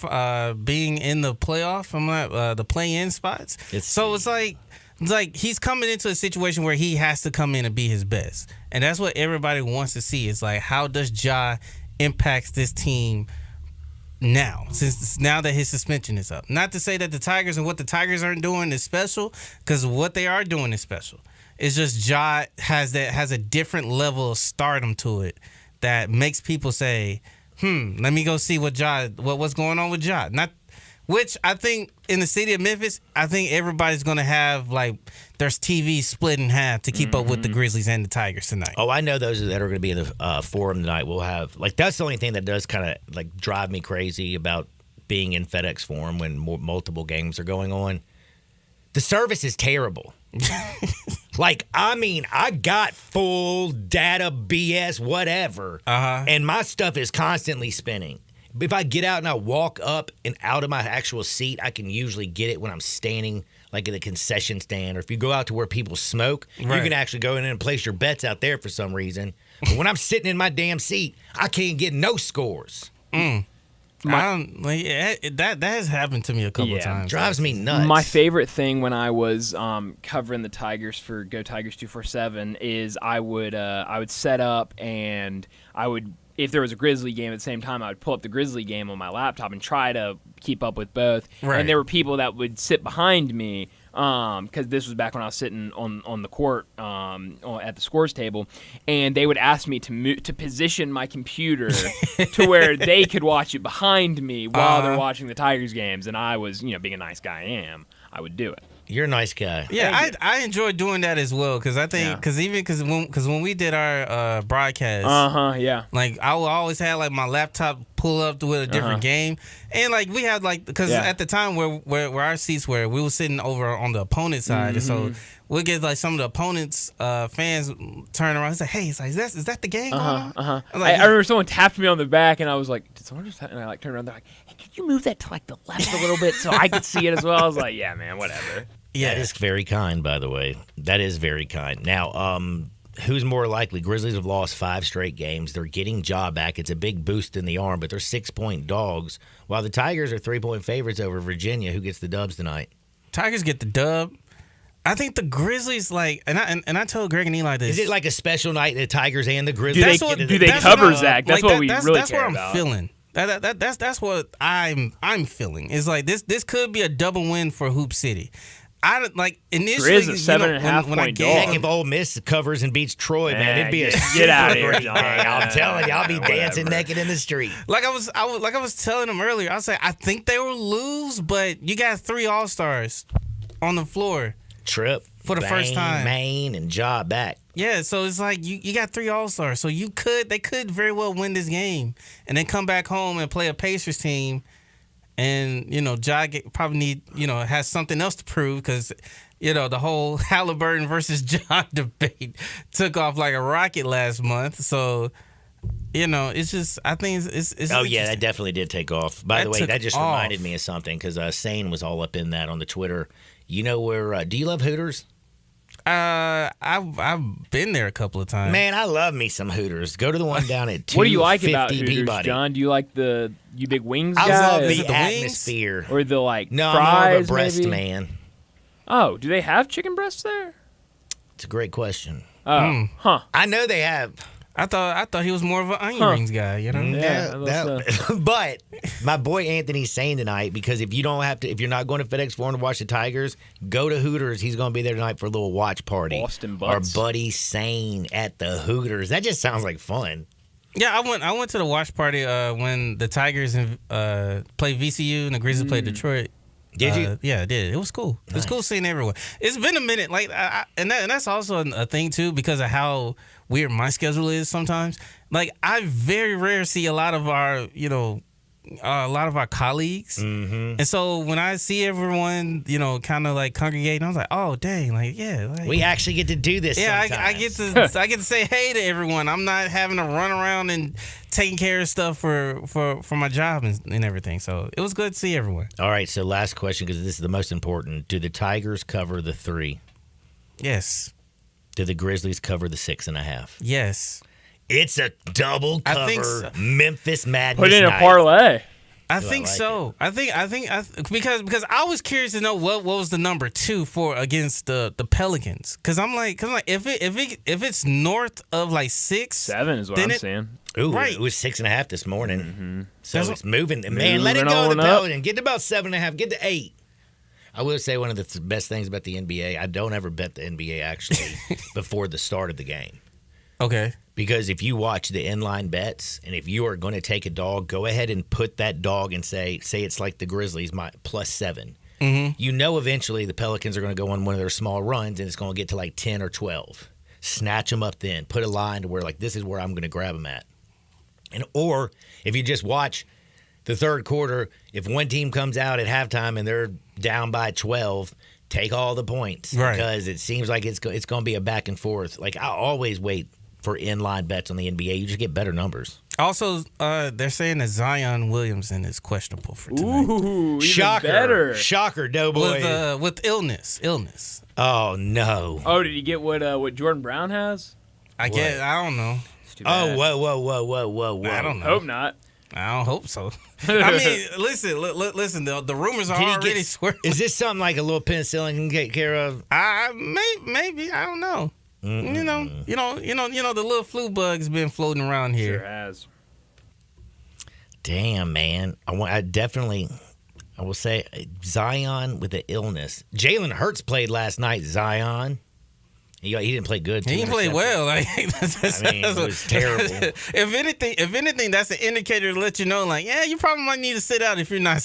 being in the playoff, from the play-in spots. It's like he's coming into a situation where he has to come in and be his best, and that's what everybody wants to see. Is like, how does Ja impact this team now that his suspension is up? Not to say that the Tigers and what the Tigers aren't doing is special, because what they are doing is special. It's just Ja has a different level of stardom to it that makes people say, let me go see what's going on with Ja. Which I think in the city of Memphis, I think everybody's going to have there's TV split in half to keep up with the Grizzlies and the Tigers tonight.
Oh, I know those that are going to be in the forum tonight will have that's the only thing that does kind of drive me crazy about being in FedEx Forum when multiple games are going on. The service is terrible. I got full data, BS, whatever, and my stuff is constantly spinning. If I get out and I walk up and out of my actual seat, I can usually get it when I'm standing at the concession stand, or if you go out to where people smoke, you can actually go in and place your bets out there for some reason. But when I'm sitting in my damn seat, I can't get no scores.
That has happened to me a couple of times.
Drives me nuts.
My favorite thing when I was covering the Tigers for Go Tigers 247 is I would set up, and I would, if there was a Grizzly game at the same time, I would pull up the Grizzly game on my laptop and try to keep up with both.
Right.
And there were people that would sit behind me, because this was back when I was sitting on the court at the scores table, and they would ask me to position my computer to where they could watch it behind me while they're watching the Tigers games, and I was, being a nice guy I would do it.
You're a nice guy.
Yeah, I enjoy doing that as well, because I think because when we did our broadcast, I will always have my laptop pull up with a different game, and we had because at the time where our seats were, we were sitting over on the opponent side, and so we'll get some of the opponents fans turn around and say, "Hey, is that the game?"
I remember someone tapped me on the back, and I was like, "Did someone just?" And I turned around, they're like, "Hey, could you move that to the left a little bit so I could see it as well?" I was like, "Yeah, man, whatever."
Yeah, that is very kind, by the way. That is very kind. Now, who's more likely? Grizzlies have lost 5 straight games. They're getting Ja back. It's a big boost in the arm, but they're 6-point dogs, while the Tigers are 3-point favorites over Virginia. Who gets the dubs tonight?
Tigers get the dub. I think the Grizzlies, and I told Greg and Eli this.
Is it like a special night, the Tigers and the Grizzlies?
Do they cover, Zach? That's what we really care about.
That's what I'm feeling. That's what I'm feeling. It's like this could be a double win for Hoop City. I like initially.
Grizz is 7.5 point dog.
Heck, if Ole Miss covers and beats Troy, man, it'd be a
get out of here,
great day. I'm telling you, I'll be dancing naked in the street.
Like I was telling them earlier. I was like, I think they will lose, but you got 3 All-Stars on the floor.
Trip
for the first time.
Maine and Ja back.
Yeah, so it's like you got 3 All-Stars, so they could very well win this game and then come back home and play a Pacers team. And, Ja probably has something else to prove because, the whole Halliburton versus Ja debate took off like a rocket last month. So, it's just, I think it's
oh, yeah, that definitely did take off. By the way, that just reminded me of something because Sane was all up in that on the Twitter. You know where, do you love Hooters?
I've been there a couple of times.
Man, I love me some Hooters. Go to the one down at 250
What do you like about Hooters,
Peabody.
John? Do you like you big wings
I
guy?
love the atmosphere.
Or the
no,
fries,
I'm more of a breast
maybe?
man.
Oh, do they have chicken breasts there?
It's a great question.
Oh, huh.
I know they have.
I thought he was more of an onion rings guy,
Yeah,
but my boy Anthony's saying tonight, because if you're not going to FedEx Forum to watch the Tigers, go to Hooters. He's going to be there tonight for a little watch party.
Boston
Our
Butts.
buddy Sane at the Hooters. That just sounds like fun.
Yeah, I went to the watch party when the Tigers played VCU and the Grizzlies played Detroit.
Did you?
Yeah, I did. It was cool. Nice. It was cool seeing everyone. It's been a minute, and that's also a thing too because of how weird my schedule is sometimes. Like I very rarely see a lot of our colleagues, and so when I see everyone, kind of like congregating, I was like, oh dang,
we actually get to do this.
Yeah,
sometimes.
I get to say hey to everyone. I'm not having to run around and taking care of stuff for my job and everything. So it was good to see everyone.
All right, so last question because this is the most important. Do the Tigers cover the 3?
Yes.
Do the Grizzlies cover the 6.5?
Yes.
It's a double cover.
I think so.
Memphis Madness.
Put in a
night.
parlay.
I think so. I think because I was curious to know what was the number 2 for against the Pelicans. Because I'm like if it's north of like 6,
7 is what I'm saying.
Ooh,
right.
It was 6.5 this morning.
Mm-hmm.
So it's moving. Man, let it go, the Pelicans. Get to about 7.5. Get to 8. I will say one of the best things about the NBA, I don't ever bet the NBA actually before the start of the game.
Okay.
Because if you watch the inline bets, and if you are going to take a dog, go ahead and put that dog and say it's like the Grizzlies, +7.
Mm-hmm.
You know eventually the Pelicans are going to go on one of their small runs, and it's going to get to like 10 or 12. Snatch them up then. Put a line to where, like, this is where I'm going to grab them at. Or if you just watch the third quarter, if one team comes out at halftime and they're down by 12, take all the points.
Right.
Because it seems like it's going to be a back and forth. Like, I always wait for inline bets on the NBA. You just get better numbers.
Also, they're saying that Zion Williamson is questionable for tonight.
Ooh,
Shocker.
better.
Shocker, doughboy.
With illness.
Oh, no.
Oh, did he get what Jordan Brown has?
I don't know.
Oh, whoa.
I don't know.
Hope not.
I don't hope so. I mean, listen. The rumors are already swirling.
Is this something like a little penicillin can take care of?
Maybe. I don't know. Mm-mm. You know, the little flu bug's been floating around here.
Sure has.
Damn, man. I will say Zion with the illness. Jalen Hurts played last night. Zion. He didn't play good.
He didn't play well.
It was terrible.
If anything, that's an indicator to let you know, like, yeah, you probably might need to sit out if you're not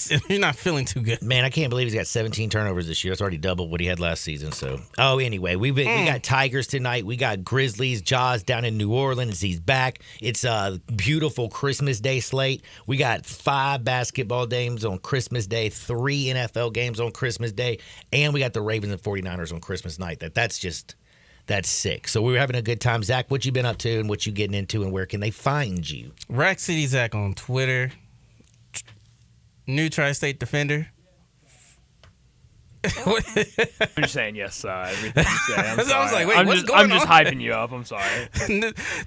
feeling too good.
Man, I can't believe he's got 17 turnovers this year. It's already double what he had last season. So, anyway, we got Tigers tonight. We got Grizzlies. Jaws down in New Orleans. He's back. It's a beautiful Christmas Day slate. We got 5 basketball games on Christmas Day, 3 NFL games on Christmas Day, and we got the Ravens and 49ers on Christmas night. That's sick. So we were having a good time. Zach, what you been up to and what you getting into and where can they find you?
Rack City Zach on Twitter. New Tri-State Defender.
I'm just saying yes, everything you say. I'm
I was
sorry.
like, wait,
I'm
what's
just,
going
I'm just
on?
hyping you up. I'm sorry.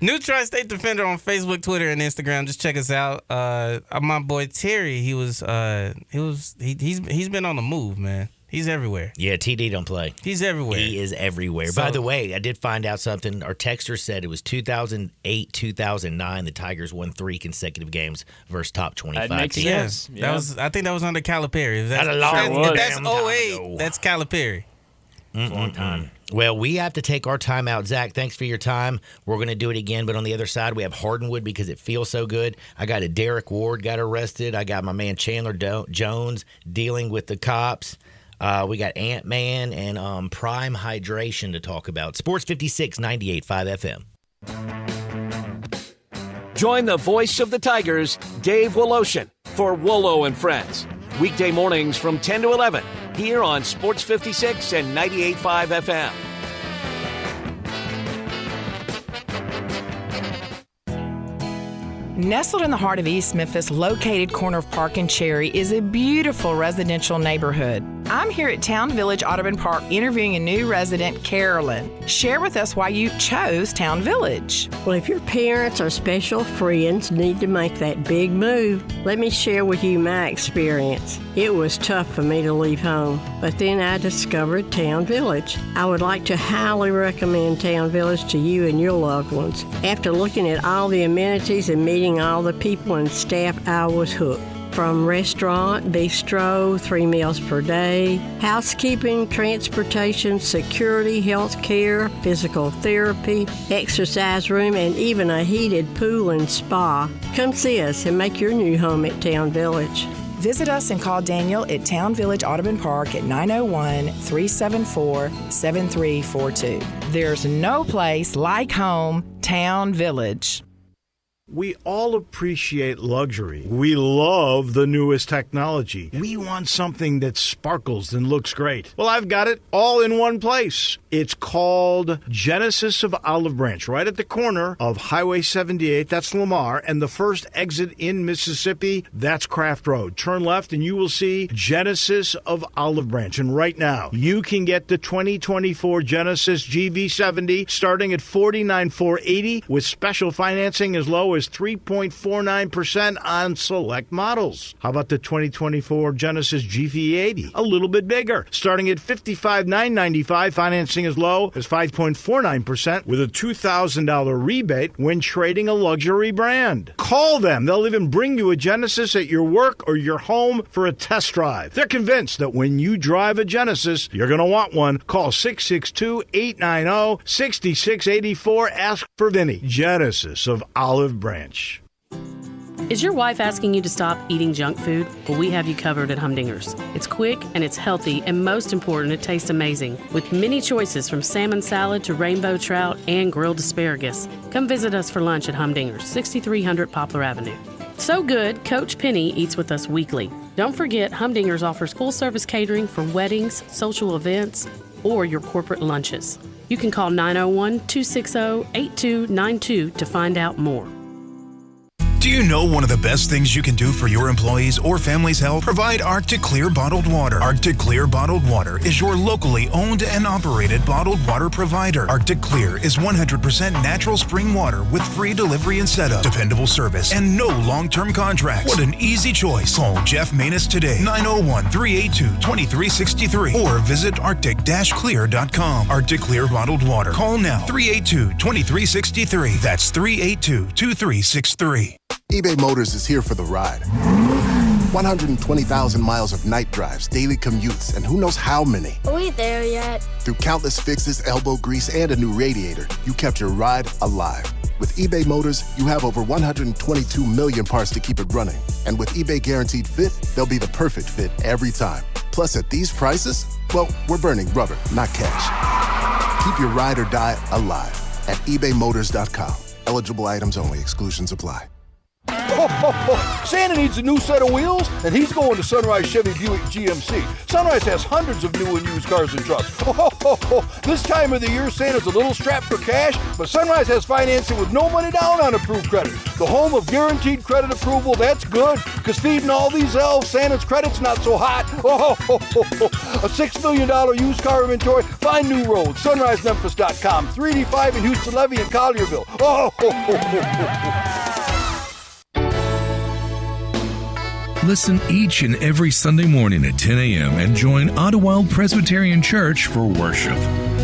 New Tri-State Defender on Facebook, Twitter, and Instagram. Just check us out. My boy Terry, he's been on the move, man. He's everywhere.
Yeah, TD don't play.
He's everywhere.
He is everywhere.
So-
By the way, I did find out something. Our texter said it was 2008, 2009. The Tigers won 3 consecutive games versus top 25
That makes
teams.
sense.
That was. I think that was under Calipari. If
That's a long
that's
damn time
08.
ago.
That's Calipari.
Long time. Well, we have to take our time out. Zach, thanks for your time. We're going to do it again, but on the other side, we have Hardenwood because it feels so good. I got a Derek Ward got arrested. I got my man Chandler Jones dealing with the cops. We got Ant-Man and Prime Hydration to talk about. Sports 56, 98.5 FM.
Join the voice of the Tigers, Dave Woloshin, for Wolo and Friends. Weekday mornings from 10 to 11 here on Sports 56 and 98.5 FM.
Nestled in the heart of East Memphis, located corner of Park and Cherry, is a beautiful residential neighborhood. I'm here at Town Village Audubon Park interviewing a new resident, Carolyn. Share with us why you chose Town Village.
Well, if your parents or special friends need to make that big move, let me share with you my experience. It was tough for me to leave home, but then I discovered Town Village. I would like to highly recommend Town Village to you and your loved ones. After looking at all the amenities and meeting all the people and staff, I was hooked. From restaurant, bistro, 3 meals per day, housekeeping, transportation, security, health care, physical therapy, exercise room, and even a heated pool and spa. Come see us and make your new home at Town Village.
Visit us and call Daniel at Town Village Audubon Park at 901-374-7342. There's no place like home, Town Village.
We all appreciate luxury. We love the newest technology. We want something that sparkles and looks great. Well, I've got it all in one place. It's called Genesis of Olive Branch, right at the corner of Highway 78. That's Lamar. And the first exit in Mississippi, that's Craft Road. Turn left and you will see Genesis of Olive Branch. And right now, you can get the 2024 Genesis GV70 starting at $49,480 with special financing as low as 3.49% on select models. How about the 2024 Genesis GV80? A little bit bigger, starting at $55,995, financing as low as 5.49% with a $2,000 rebate when trading a luxury brand. Call them. They'll even bring you a Genesis at your work or your home for a test drive. They're convinced that when you drive a Genesis, you're going to want one. Call 662-890-6684. Ask for Vinny. Genesis of Olive Branch.
Is your wife asking you to stop eating junk food? Well, we have you covered at Humdingers. It's quick and it's healthy, and most important, it tastes amazing. With many choices from salmon salad to rainbow trout and grilled asparagus. Come visit us for lunch at Humdingers, 6300 Poplar Avenue. So good, Coach Penny eats with us weekly. Don't forget, Humdingers offers full-service catering for weddings, social events, or your corporate lunches. You can call 901-260-8292 to find out more.
Do you know one of the best things you can do for your employees or family's health? Provide Arctic Clear bottled water. Arctic Clear bottled water is your locally owned and operated bottled water provider. Arctic Clear is 100% natural spring water with free delivery and setup, dependable service, and no long-term contracts. What an easy choice. Call Jeff Manus today, 901-382-2363, or visit arctic-clear.com. Arctic Clear bottled water. Call now, 382-2363. That's 382-2363.
eBay Motors is here for the ride. 120,000 miles of night drives, daily commutes, and who knows how many.
Are we there yet?
Through countless fixes, elbow grease, and a new radiator, you kept your ride alive. With eBay Motors, you have over 122 million parts to keep it running. And with eBay Guaranteed Fit, they'll be the perfect fit every time. Plus, at these prices, well, we're burning rubber, not cash. Keep your ride or die alive at ebaymotors.com. Eligible items only. Exclusions apply.
Santa needs a new set of wheels, and he's going to Sunrise Chevy Buick GMC. Sunrise has hundreds of new and used cars and trucks. This time of the year, Santa's a little strapped for cash, but Sunrise has financing with no money down on approved credit. The home of guaranteed credit approval, that's good, because feeding all these elves, Santa's credit's not so hot. A $6 million used car inventory. Find new roads. SunriseMemphis.com. 385 in Houston Levy and Collierville.
Listen each and every Sunday morning at 10 a.m. and join Ottawild Presbyterian Church for worship.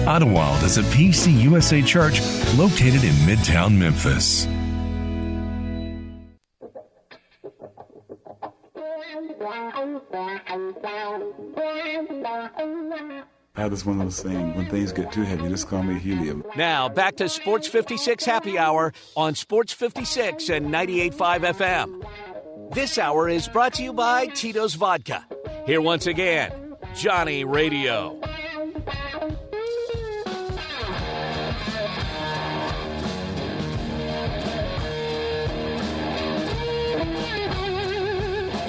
Ottawild is a PCUSA church located in Midtown Memphis.
I have this one little saying, when things get too heavy, just call me helium.
Now, back to Sports 56 Happy Hour on Sports 56 and 98.5 FM. This hour is brought to you by Tito's Vodka. Here once again, Johnny Radio.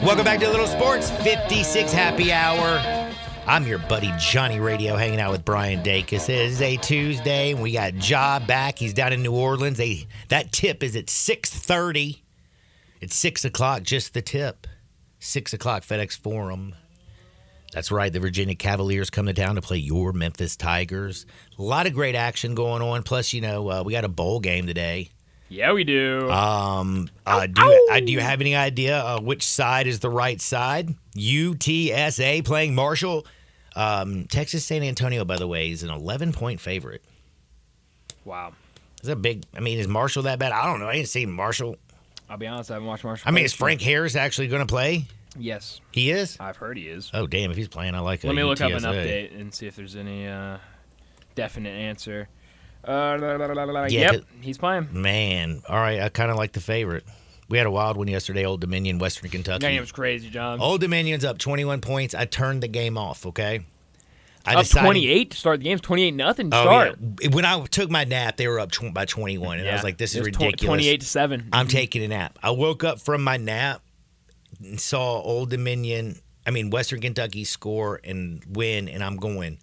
Welcome back to Little Sports 56 Happy Hour. I'm your buddy Johnny Radio, hanging out with Brian Dacus. It is a Tuesday, and we got Ja back. He's down in New Orleans. That tip is at 6:30. It's 6 o'clock, just the tip. 6 o'clock, FedEx Forum. That's right, the Virginia Cavaliers come to town to play your Memphis Tigers. A lot of great action going on. Plus, we got a bowl game today.
Yeah, we do.
Do you have any idea which side is the right side? UTSA playing Marshall. Texas San Antonio, by the way, is an 11-point favorite.
Wow.
Is that big? Is Marshall that bad? I don't know. I ain't seen Marshall.
I'll be honest, I haven't watched Marshall.
Is Frank Harris actually going to play?
Yes.
He is?
I've heard he is.
Oh, damn. If he's playing, I like it.
Let me look up an update and see if there's any definite answer. Yep, he's playing.
Man. All right, I kind of like the favorite. We had a wild one yesterday, Old Dominion, Western Kentucky.
That game was crazy, John.
Old Dominion's up 21 points. I turned the game off, okay?
Up 28 to start the game. 28-0 to start.
Yeah. When I took my nap, they were up by 21, and I was like, "This is ridiculous."
28-7.
I'm taking a nap. I woke up from my nap and saw Western Kentucky score and win, and I'm going,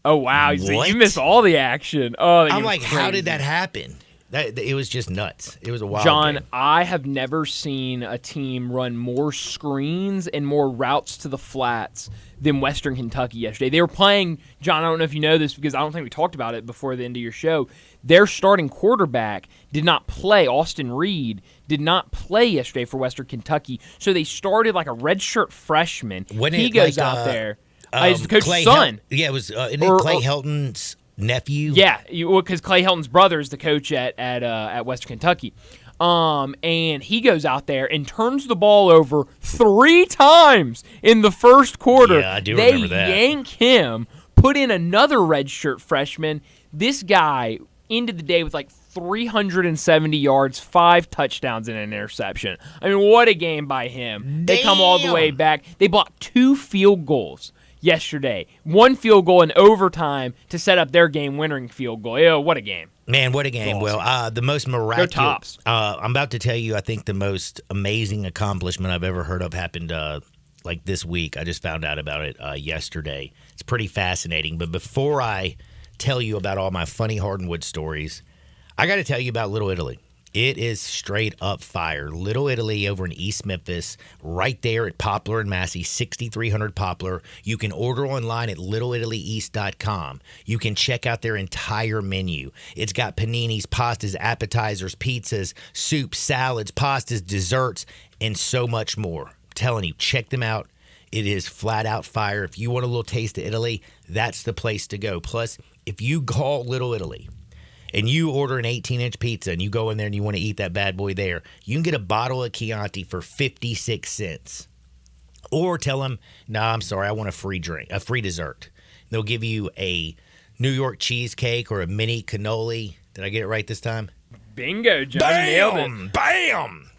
"Oh wow, so you missed all the action." Oh,
I'm like, "How did that happen?" It was just nuts. It was a wild
John,
game.
I have never seen a team run more screens and more routes to the flats than Western Kentucky yesterday. They were playing, John, I don't know if you know this because I don't think we talked about it before the end of your show. Their starting quarterback did not play. Austin Reed did not play yesterday for Western Kentucky. So they started like a redshirt freshman. He goes out there. It's the coach's
Clay
son.
It was Clay Helton's nephew.
Yeah, because Clay Helton's brother is the coach at Western Kentucky. And he goes out there and turns the ball over 3 times in the first quarter.
Yeah, I do remember that.
They yank him, put in another redshirt freshman. This guy ended the day with like 370 yards, 5 touchdowns, and an interception. What a game by him.
Damn.
They come all the way back. They blocked 2 field goals yesterday. 1 field goal in overtime to set up their game-winning field goal. Ew, what a game.
Man, what a game.
Awesome.
Well, the most miraculous.
Go Tops.
I'm about to tell you, I think the most amazing accomplishment I've ever heard of happened like this week. I just found out about it yesterday. It's pretty fascinating. But before I tell you about all my funny Hardwood stories, I got to tell you about Little Italy. It is straight up fire. Little Italy over in East Memphis, right there at Poplar and Massey, 6300 Poplar. You can order online at littleItalyEast.com. You can check out their entire menu. It's got paninis, pastas, appetizers, pizzas, soups, salads, pastas, desserts, and so much more. I'm telling you, check them out. It is flat out fire. If you want a little taste of Italy, that's the place to go. Plus, if you call Little Italy and you order an 18-inch pizza and you go in there and you want to eat that bad boy there, you can get a bottle of Chianti for 56 cents. Or tell them, no, I'm sorry, I want a free dessert. They'll give you a New York cheesecake or a mini cannoli. Did I get it right this time?
Bingo, John. Nailed it.
Bam!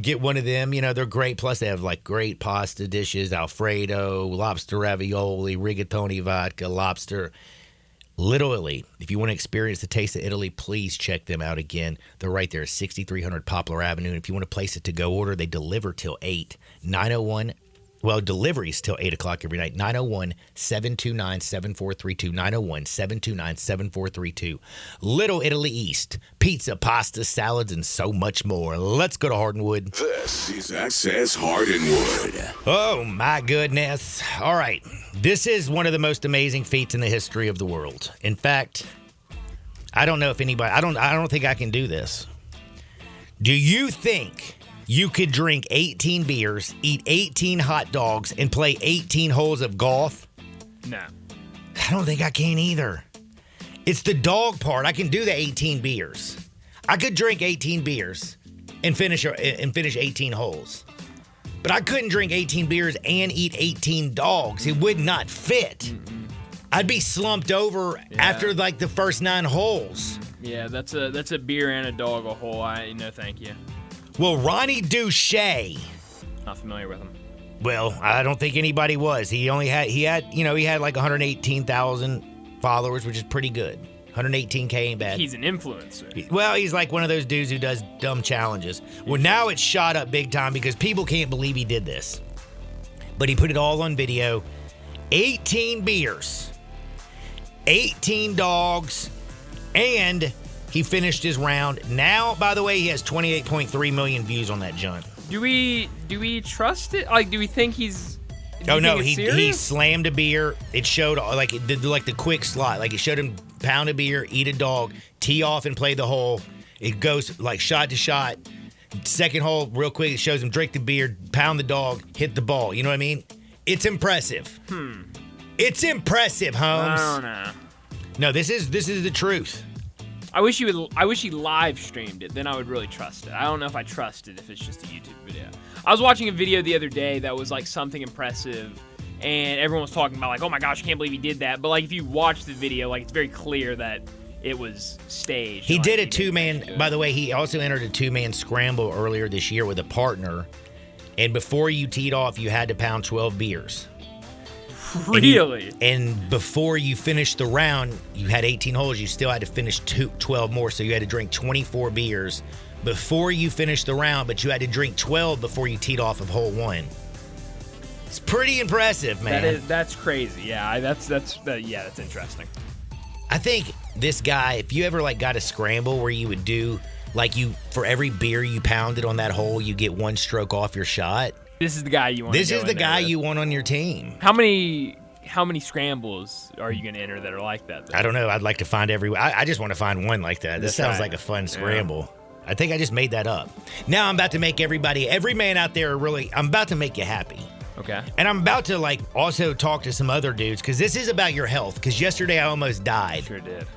Get one of them. They're great. Plus, they have like great pasta dishes, Alfredo, lobster ravioli, rigatoni vodka, lobster. Little Italy. If you want to experience the taste of Italy, please check them out again. They're right there at 6300 Poplar Avenue. And if you want to place a to-go order, they deliver till 8. 901. Well, deliveries till 8 o'clock every night. 901-729-7432. 901-729-7432. Little Italy East. Pizza, pasta, salads, and so much more. Let's go to Hardwood.
This is Access Hardwood.
Oh, my goodness. All right. This is one of the most amazing feats in the history of the world. In fact, I don't know if anybody... I don't think I can do this. Do you think... you could drink 18 beers, eat 18 hot dogs, and play 18 holes of golf?
No.
I don't think I can either. It's the dog part. I can do the 18 beers. I could drink 18 beers and finish 18 holes. But I couldn't drink 18 beers and eat 18 dogs. It would not fit. I'd be slumped over after like the first 9 holes.
Yeah, that's a beer and a dog a hole. No, thank you.
Well, Ronnie Duche.
Not familiar with him.
Well, I don't think anybody was. He had like 118,000 followers, which is pretty good. 118K ain't bad.
He's an influencer.
Well, he's like one of those dudes who does dumb challenges. Well, now it's shot up big time because people can't believe he did this. But he put it all on video. 18 beers, 18 dogs, and he finished his round. Now, by the way, he has 28.3 million views on that junk.
Do we trust it? Like, do we think he's...
Oh, no, he slammed a beer. It showed, like, it did like the quick slot. Like, it showed him pound a beer, eat a dog, tee off and play the hole. It goes, like, shot to shot. Second hole, real quick, it shows him drink the beer, pound the dog, hit the ball. You know what I mean? It's impressive. It's impressive, Holmes.
I don't know.
No, this is the truth.
I wish he live streamed it. Then I would really trust it. I don't know if I trust it if it's just a YouTube video. I was watching a video the other day that was like something impressive, and everyone was talking about like, oh my gosh, I can't believe he did that. But like, if you watch the video, like it's very clear that it was staged.
He did a 2-man. By the way, he also entered a 2-man scramble earlier this year with a partner, and before you teed off, you had to pound 12 beers.
Really?
And before you finished the round, you had 18 holes. You still had to finish 12 more, so you had to drink 24 beers before you finished the round, but you had to drink 12 before you teed off of hole 1. It's pretty impressive, man.
That's crazy. Yeah, that's interesting.
I think this guy, if you ever like got a scramble where you would do like for every beer you pounded on that hole, you get 1 stroke off your shot.
This is the guy you want.
This is the guy you want on your team.
How many scrambles are you going to enter that are like that, though?
I don't know. I'd like to find I just want to find one like that. This sounds like a fun scramble. Yeah. I think I just made that up. Now I'm about to make every man out there I'm about to make you happy.
Okay.
And I'm about to like also talk to some other dudes because this is about your health. Because yesterday I almost died.
Sure did.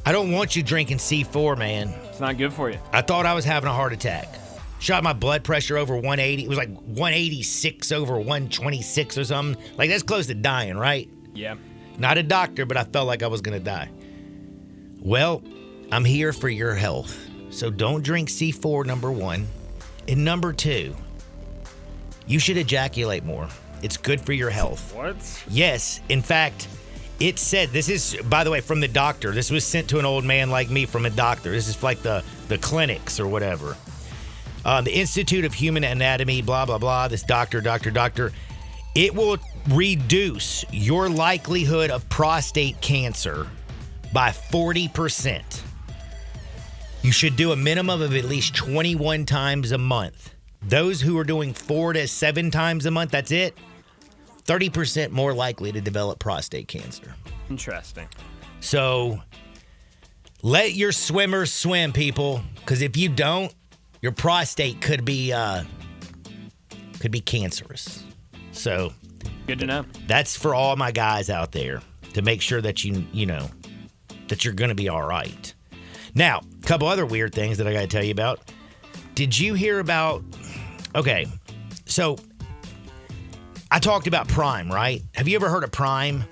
I don't want you drinking C4, man.
It's not good for you.
I thought I was having a heart attack. Shot my blood pressure over 180. It was like 186 over 126 or something. Like, that's close to dying, right?
Yeah.
Not a doctor, but I felt like I was going to die. Well, I'm here for your health. So don't drink C4, number 1. And number 2, you should ejaculate more. It's good for your health.
What?
Yes. In fact, it said, this is, by the way, from the doctor. This was sent to an old man like me from a doctor. This is like the clinics or whatever. The Institute of Human Anatomy, blah, blah, blah, this doctor. It will reduce your likelihood of prostate cancer by 40%. You should do a minimum of at least 21 times a month. Those who are doing 4 to 7 times a month, that's it, 30% more likely to develop prostate cancer.
Interesting.
So let your swimmers swim, people, because if you don't, your prostate could be cancerous. So
good to know.
That's for all my guys out there to make sure that you know that you're going to be all right. Now, a couple other weird things that I got to tell you about. Did you hear about? Okay, so I talked about Prime, right? Have you ever heard of Prime?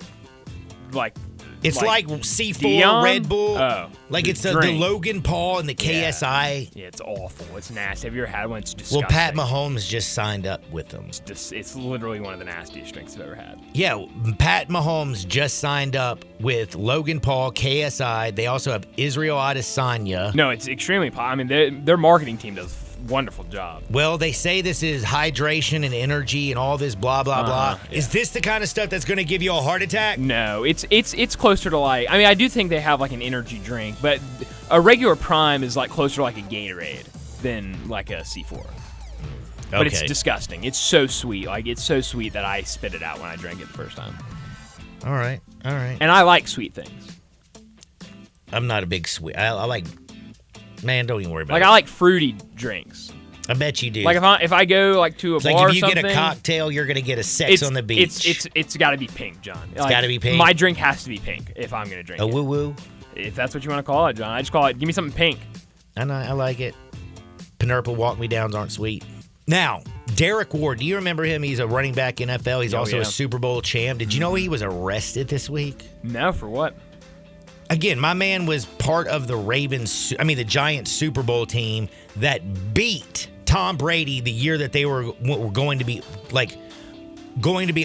Like
It's like C4,
Dion?
Red Bull.
Oh,
like it's the
drink.
Logan Paul and the KSI.
Yeah, it's awful. It's nasty. Have you ever had one? It's disgusting.
Well, Pat Mahomes just signed up with them.
It's literally one of the nastiest drinks I've ever had.
Yeah, Pat Mahomes just signed up with Logan Paul, KSI. They also have Israel Adesanya.
No, it's extremely I mean, their marketing team does a wonderful job.
Well, they say this is hydration and energy and all this blah, blah, blah.
Yeah.
Is this the kind of stuff that's going to give you a heart attack?
No, it's closer to like, I mean, I do think they have like an energy drink, but a regular Prime is like closer to like a Gatorade than like a C4. But it's disgusting. It's so sweet. Like, it's so sweet that I spit it out when I drank it the first time.
All right.
And I like sweet things.
I'm not a big sweet. I like, man, don't even worry about it.
Like, I like fruity drinks.
I bet you do.
Like, if I go like to a
it's
bar
like
or
if you
something,
get a cocktail, you're going to get a sex on the beach.
It's got to be pink, John.
It's got to be pink?
My drink has to be pink if I'm going to drink it.
A woo-woo?
If that's what you want to call it, John. I just call it, give me something pink.
I know, I like it. Panerpa walk-me-downs aren't sweet. Now, Derek Ward, do you remember him? He's a running back NFL. He's also a Super Bowl champ. Did you know he was arrested this week?
No, for what?
Again, my man was part of the Giants Super Bowl team that beat Tom Brady the year that they were going to be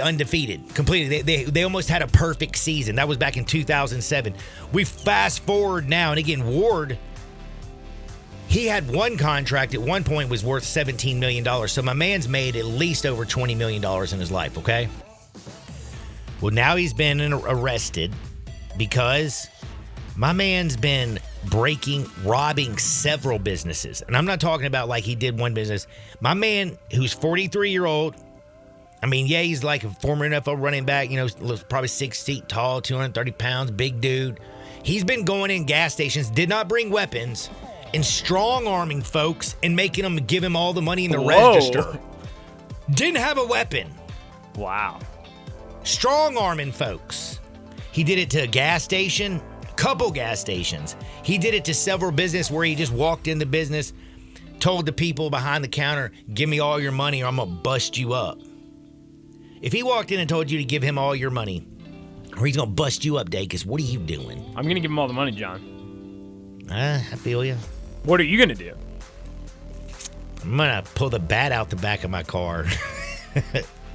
undefeated completely. They almost had a perfect season. That was back in 2007. We fast forward now, and again, Ward, he had one contract at one point was worth $17 million. So my man's made at least over $20 million in his life, okay? Well, now he's been arrested because my man's been robbing several businesses. And I'm not talking about like he did one business. My man, who's 43-year-old, I mean, yeah, he's like a former NFL running back, probably 6 feet tall, 230 pounds, big dude. He's been going in gas stations, did not bring weapons, and strong-arming folks and making them give him all the money in the register. Didn't have a weapon.
Wow.
Strong-arming folks. He did it to a gas station, a couple gas stations. He did it to several businesses where he just walked in the business, told the people behind the counter, give me all your money or I'm going to bust you up. If he walked in and told you to give him all your money, or he's going to bust you up, Dacus, what are you doing?
I'm going to give him all the money, John.
I feel you.
What are you going to do?
I'm going to pull the bat out the back of my car.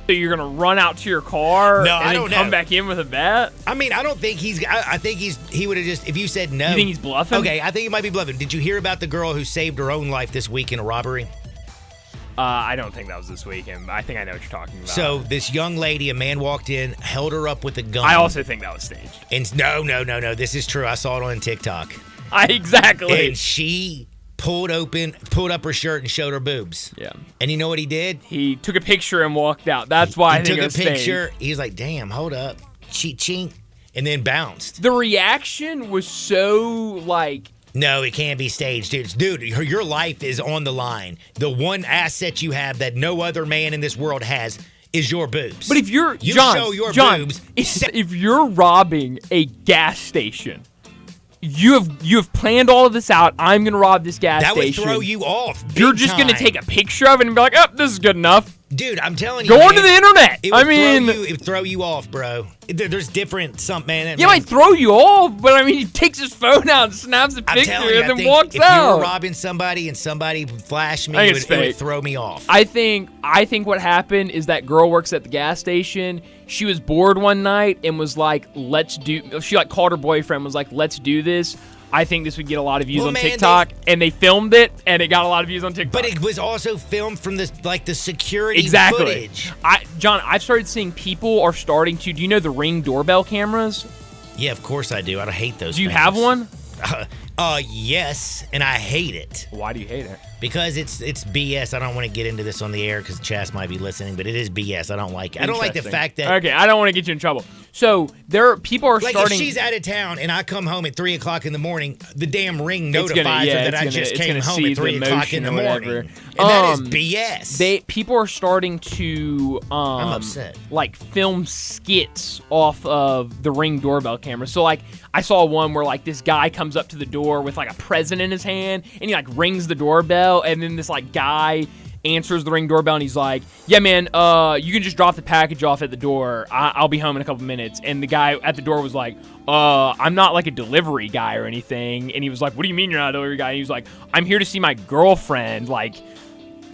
So you're going to run out to your car and then come back in with a bat?
I mean, I don't think I think he would have just, if you said no.
You think he's bluffing?
Okay, I think he might be bluffing. Did you hear about the girl who saved her own life this week in a robbery?
I don't think that was this weekend. I think I know what you're talking about.
So this young lady, a man walked in, held her up with a gun.
I also think that was staged.
And no. This is true. I saw it on TikTok.
Exactly.
And she pulled up her shirt and showed her boobs.
Yeah.
And you know what he did?
He took a picture and walked out. That's why I think it was
took a picture. He was like, damn, hold up. Chink. And then bounced.
The reaction was so like...
No, it can't be staged, dude. Your life is on the line. The one asset you have that no other man in this world has is your boobs.
But if you
show your boobs,
if you're robbing a gas station, you have planned all of this out. I'm gonna rob this gas station.
That would throw you off.
You're just gonna take a picture of it and be like, "Oh, this is good enough."
Dude, I'm telling you,
go onto the internet.
It would throw you off, bro. There's different man.
It might throw you off, but I mean, he takes his phone out and snaps a picture and then walks out.
If you were robbing somebody and somebody flashed me, it would throw me off.
I think what happened is that girl works at the gas station. She was bored one night and was like, she like called her boyfriend, was like, let's do this. I think this would get a lot of views on TikTok, and they filmed it, and it got a lot of views on TikTok.
But it was also filmed from the security footage.
John, I've started seeing people are starting to. Do you know the Ring doorbell cameras?
Yeah, of course I do. I hate those.
Do you have one?
Yes, and I hate it.
Why do you hate it?
Because it's BS. I don't want to get into this on the air because Chas might be listening, but it is BS. I don't like it. I don't like the fact that...
Okay, I don't want to get you in trouble. So, people are starting...
if she's out of town and I come home at 3 o'clock in the morning, the damn Ring notifies her that I just came home at 3 o'clock in the morning. And that is BS.
People are starting to...
I'm upset.
Film skits off of the Ring doorbell camera. So, I saw one where, this guy comes up to the door with, a present in his hand, and he, rings the doorbell, and then this, guy answers the Ring doorbell, and he's like, yeah, man, you can just drop the package off at the door. I'll be home in a couple minutes. And the guy at the door was like, I'm not like a delivery guy or anything. And he was like, what do you mean you're not a delivery guy? And he was like, I'm here to see my girlfriend, like,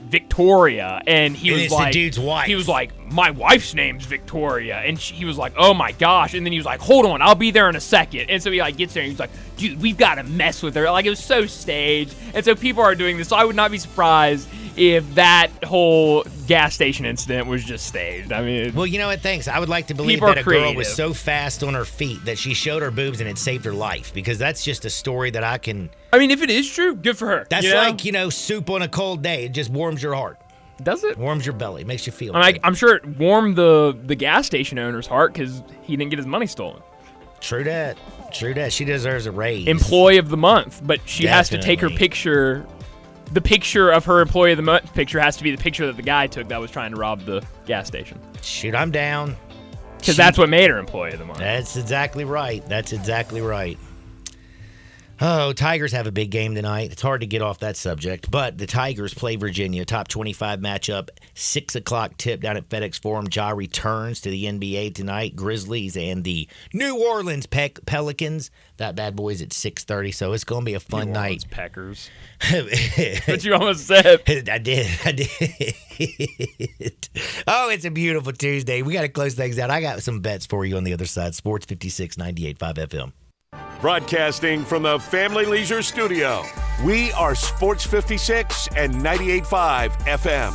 Victoria. And he was like,
the dude's wife.
He was like, my wife's name's Victoria. And he was like, oh my gosh. And then he was like, hold on, I'll be there in a second. And so he like gets there and he's like, dude, we've got to mess with her. Like, it was so staged. And so people are doing this. So I would not be surprised if that whole gas station incident was just staged. I mean,
well, you know what? Thanks. I would like to believe that a girl was so fast on her feet that she showed her boobs and it saved her life, because that's just a story that I can.
I mean, if it is true, good for her.
That's like, soup on a cold day. It just warms your heart.
Does it?
Warms your belly. Makes you feel
good. I'm sure it warmed the gas station owner's heart because he didn't get his money stolen.
True that. She deserves a raise.
Employee of the month, but she has to take her picture. The picture of her employee of the month picture has to be the picture that the guy took that was trying to rob the gas station.
Shoot, I'm down.
Because that's what made her employee of the month.
That's exactly right. Oh, Tigers have a big game tonight. It's hard to get off that subject, but the Tigers play Virginia, top 25 matchup, 6 o'clock tip down at FedEx Forum. Ja returns to the NBA tonight. Grizzlies and the New Orleans Pelicans. That bad boy's at 6:30, so it's going to be a fun night.
Peckers. What you almost said.
I did. Oh, it's a beautiful Tuesday. We got to close things out. I got some bets for you on the other side. Sports 56, 98.5 FM.
Broadcasting from the Family Leisure Studio, we are Sports 56 and 98.5 FM.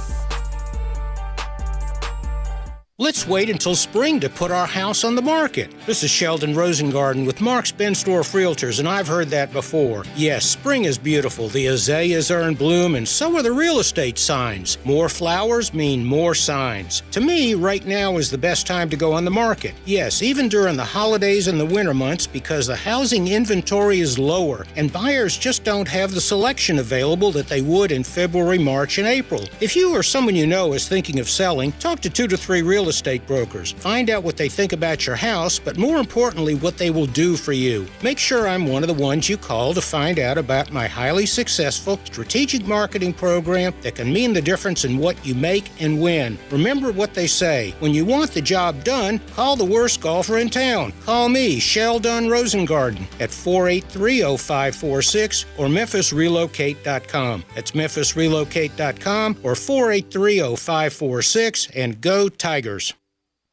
Let's wait until spring to put our house on the market. This is Sheldon Rosengarten with Mark's Bensdorf Realtors, and I've heard that before. Yes, spring is beautiful. The azaleas are in bloom, and so are the real estate signs. More flowers mean more signs. To me, right now is the best time to go on the market. Yes, even during the holidays and the winter months, because the housing inventory is lower, and buyers just don't have the selection available that they would in February, March, and April. If you or someone you know is thinking of selling, talk to 2 to 3 real estate brokers. Find out what they think about your house, but more importantly, what they will do for you. Make sure I'm one of the ones you call to find out about my highly successful strategic marketing program that can mean the difference in what you make and win. Remember what they say. When you want the job done, call the worst golfer in town. Call me, Sheldon Rosengarten, at 483-0546 or MemphisRelocate.com. That's MemphisRelocate.com or 483-0546, and go Tigers.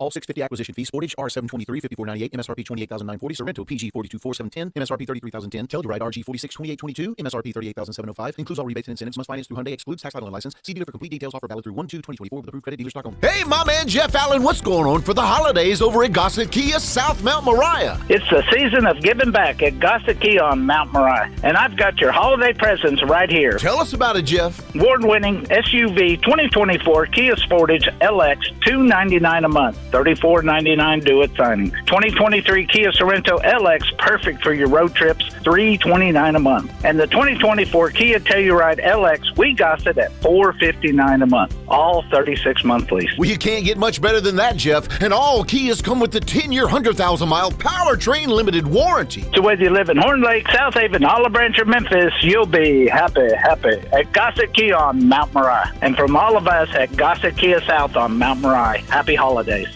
All 650 acquisition fee. Sportage R723 5498 MSRP 28940. Sorrento PG 424,710 MSRP 33,010. Telluride RG 462822 MSRP 38,705. Includes all rebates and incentives. Must finance through Hyundai. Excludes tax title and license. See dealer for complete details. Offer valid through 1/2/2024 with approved credit dealer stock only.
Hey, my man Jeff Allen, what's going on for the holidays over at Gossett Kia South Mount Moriah?
It's the season of giving back at Gossett Kia on Mount Moriah, and I've got your holiday presents right here.
Tell us about it, Jeff.
Award-winning SUV 2024 Kia Sportage LX, $299 a month. $34.99 due at signing. 2023 Kia Sorrento LX, perfect for your road trips, $329 a month. And the 2024 Kia Telluride LX, we got it at $459 a month. All 36-month lease.
Well, you can't get much better than that, Jeff. And all Kias come with the 10-year, 100,000-mile powertrain limited warranty.
So whether you live in Horn Lake, South Haven, Olive Branch, or Memphis, you'll be happy at Gossett Kia on Mount Moriah. And from all of us at Gossett Kia South on Mount Moriah, happy holidays.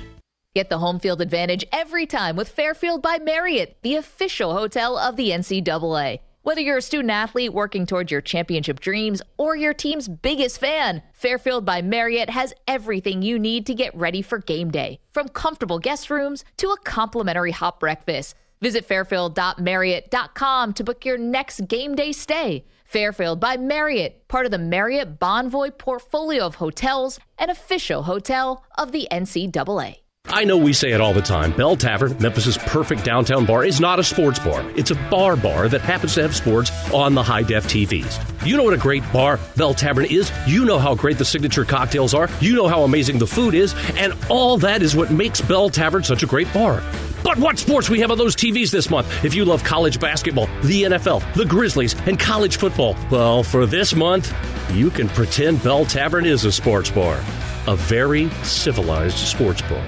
Get the home field advantage every time with Fairfield by Marriott, the official hotel of the NCAA. Whether you're a student athlete working towards your championship dreams or your team's biggest fan, Fairfield by Marriott has everything you need to get ready for game day, from comfortable guest rooms to a complimentary hot breakfast. Visit fairfield.marriott.com to book your next game day stay. Fairfield by Marriott, part of the Marriott Bonvoy portfolio of hotels, an official hotel of the NCAA.
I know we say it all the time. Bell Tavern, Memphis's perfect downtown bar, is not a sports bar. It's a bar that happens to have sports on the high-def TVs. You know what a great bar Bell Tavern is. You know how great the signature cocktails are. You know how amazing the food is. And all that is what makes Bell Tavern such a great bar. But what sports we have on those TVs this month? If you love college basketball, the NFL, the Grizzlies, and college football, well, for this month, you can pretend Bell Tavern is a sports bar. A very civilized sports bar.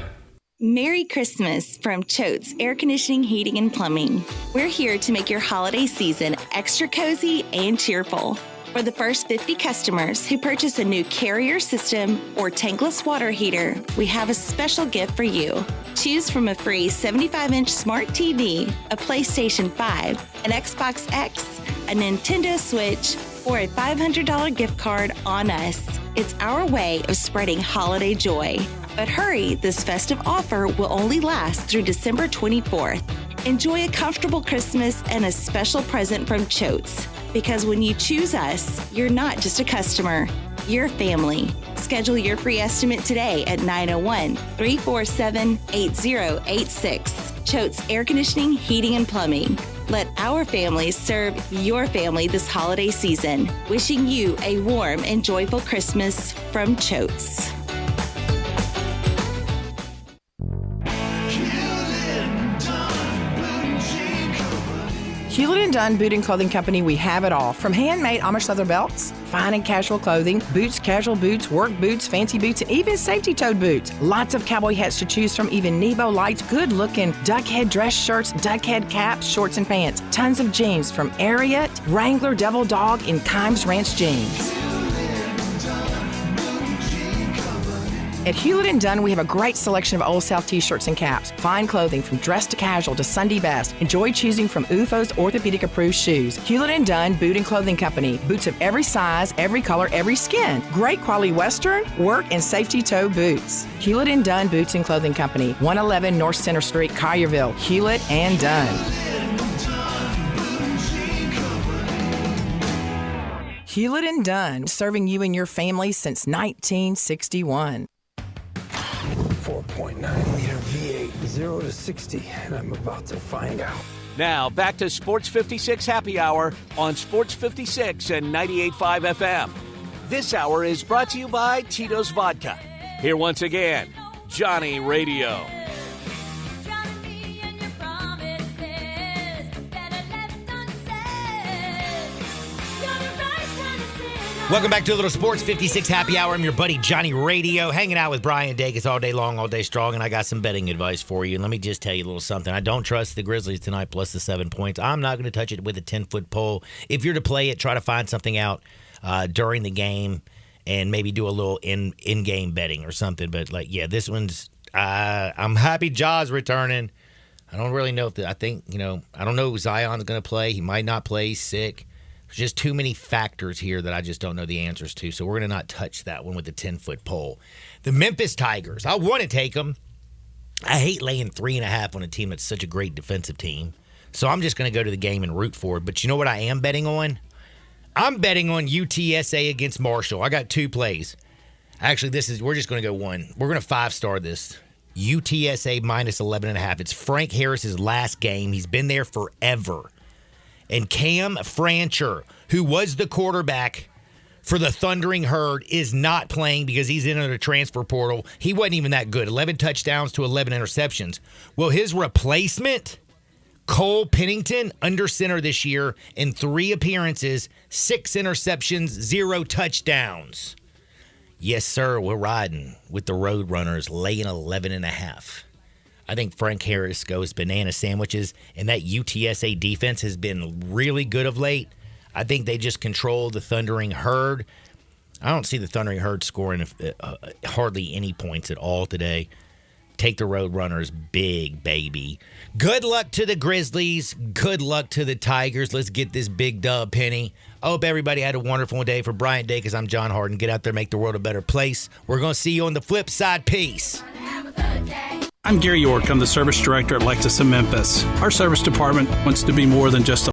Merry Christmas from Choate's Air Conditioning, Heating, and Plumbing. We're here to make your holiday season extra cozy and cheerful. For the first 50 customers who purchase a new Carrier system or tankless water heater, we have a special gift for you. Choose from a free 75-inch smart TV, a PlayStation 5, an Xbox X, a Nintendo Switch, or a $500 gift card on us. It's our way of spreading holiday joy. But hurry, this festive offer will only last through December 24th. Enjoy a comfortable Christmas and a special present from Choates. Because when you choose us, you're not just a customer, you're family. Schedule your free estimate today at 901-347-8086. Choates Air Conditioning, Heating, and Plumbing. Let our family serve your family this holiday season. Wishing you a warm and joyful Christmas from Choates.
Hewlett & Dunn Boot and Clothing Company, we have it all. From handmade Amish leather belts, fine and casual clothing, boots, casual boots, work boots, fancy boots, and even safety-toed boots. Lots of cowboy hats to choose from, even Nebo lights, good-looking duck head dress shirts, duck head caps, shorts, and pants. Tons of jeans from Ariat, Wrangler, Devil Dog, and Kimes Ranch jeans. At Hewlett & Dunn, we have a great selection of Old South t-shirts and caps. Fine clothing from dress to casual to Sunday best. Enjoy choosing from UFO's orthopedic-approved shoes. Hewlett & Dunn Boot and Clothing Company. Boots of every size, every color, every skin. Great quality Western, work, and safety toe boots. Hewlett & Dunn Boots and Clothing Company. 111 North Center Street, Collierville. Hewlett & Dunn. Hewlett & Dunn, serving you and your family since 1961.
4.9 liter V8, 0 to 60, and I'm about to find out.
Now, back to Sports 56 Happy Hour on Sports 56 and 98.5 FM. This hour is brought to you by Tito's Vodka. Here once again, Johnny Radio.
Welcome back to a little Sports 56 Happy Hour. I'm your buddy Johnny Radio, hanging out with Brian Dacus all day long, all day strong, and I got some betting advice for you. And let me just tell you a little something. I don't trust the Grizzlies tonight plus the 7 points. I'm not going to touch it with a 10-foot pole. If you're to play it, try to find something out during the game and maybe do a little in-game betting or something. But, this one's I'm happy Ja's returning. I don't really know if I don't know if Zion's going to play. He might not play. He's sick. There's just too many factors here that I just don't know the answers to, so we're going to not touch that one with the 10-foot pole. The Memphis Tigers, I want to take them. I hate laying 3.5 on a team that's such a great defensive team, so I'm just going to go to the game and root for it. But you know what I am betting on? I'm betting on UTSA against Marshall. I got 2 plays. Actually, we're just going to go one. We're going to 5-star this. UTSA minus 11.5. It's Frank Harris's last game. He's been there forever. And Cam Francher, who was the quarterback for the Thundering Herd, is not playing because he's in the transfer portal. He wasn't even that good. 11 touchdowns to 11 interceptions. Well, his replacement, Cole Pennington, under center this year in 3 appearances, 6 interceptions, 0 touchdowns. Yes, sir, we're riding with the Roadrunners, laying 11.5. I think Frank Harris goes banana sandwiches, and that UTSA defense has been really good of late. I think they just control the Thundering Herd. I don't see the Thundering Herd scoring hardly any points at all today. Take the Roadrunners big, baby. Good luck to the Grizzlies. Good luck to the Tigers. Let's get this big dub, Penny. I hope everybody had a wonderful day. For Brian Dacus, I'm John Harden. Get out there, make the world a better place. We're going to see you on the flip side. Peace.
I'm Gary York. I'm the service director at Lexus of Memphis. Our service department wants to be more than just a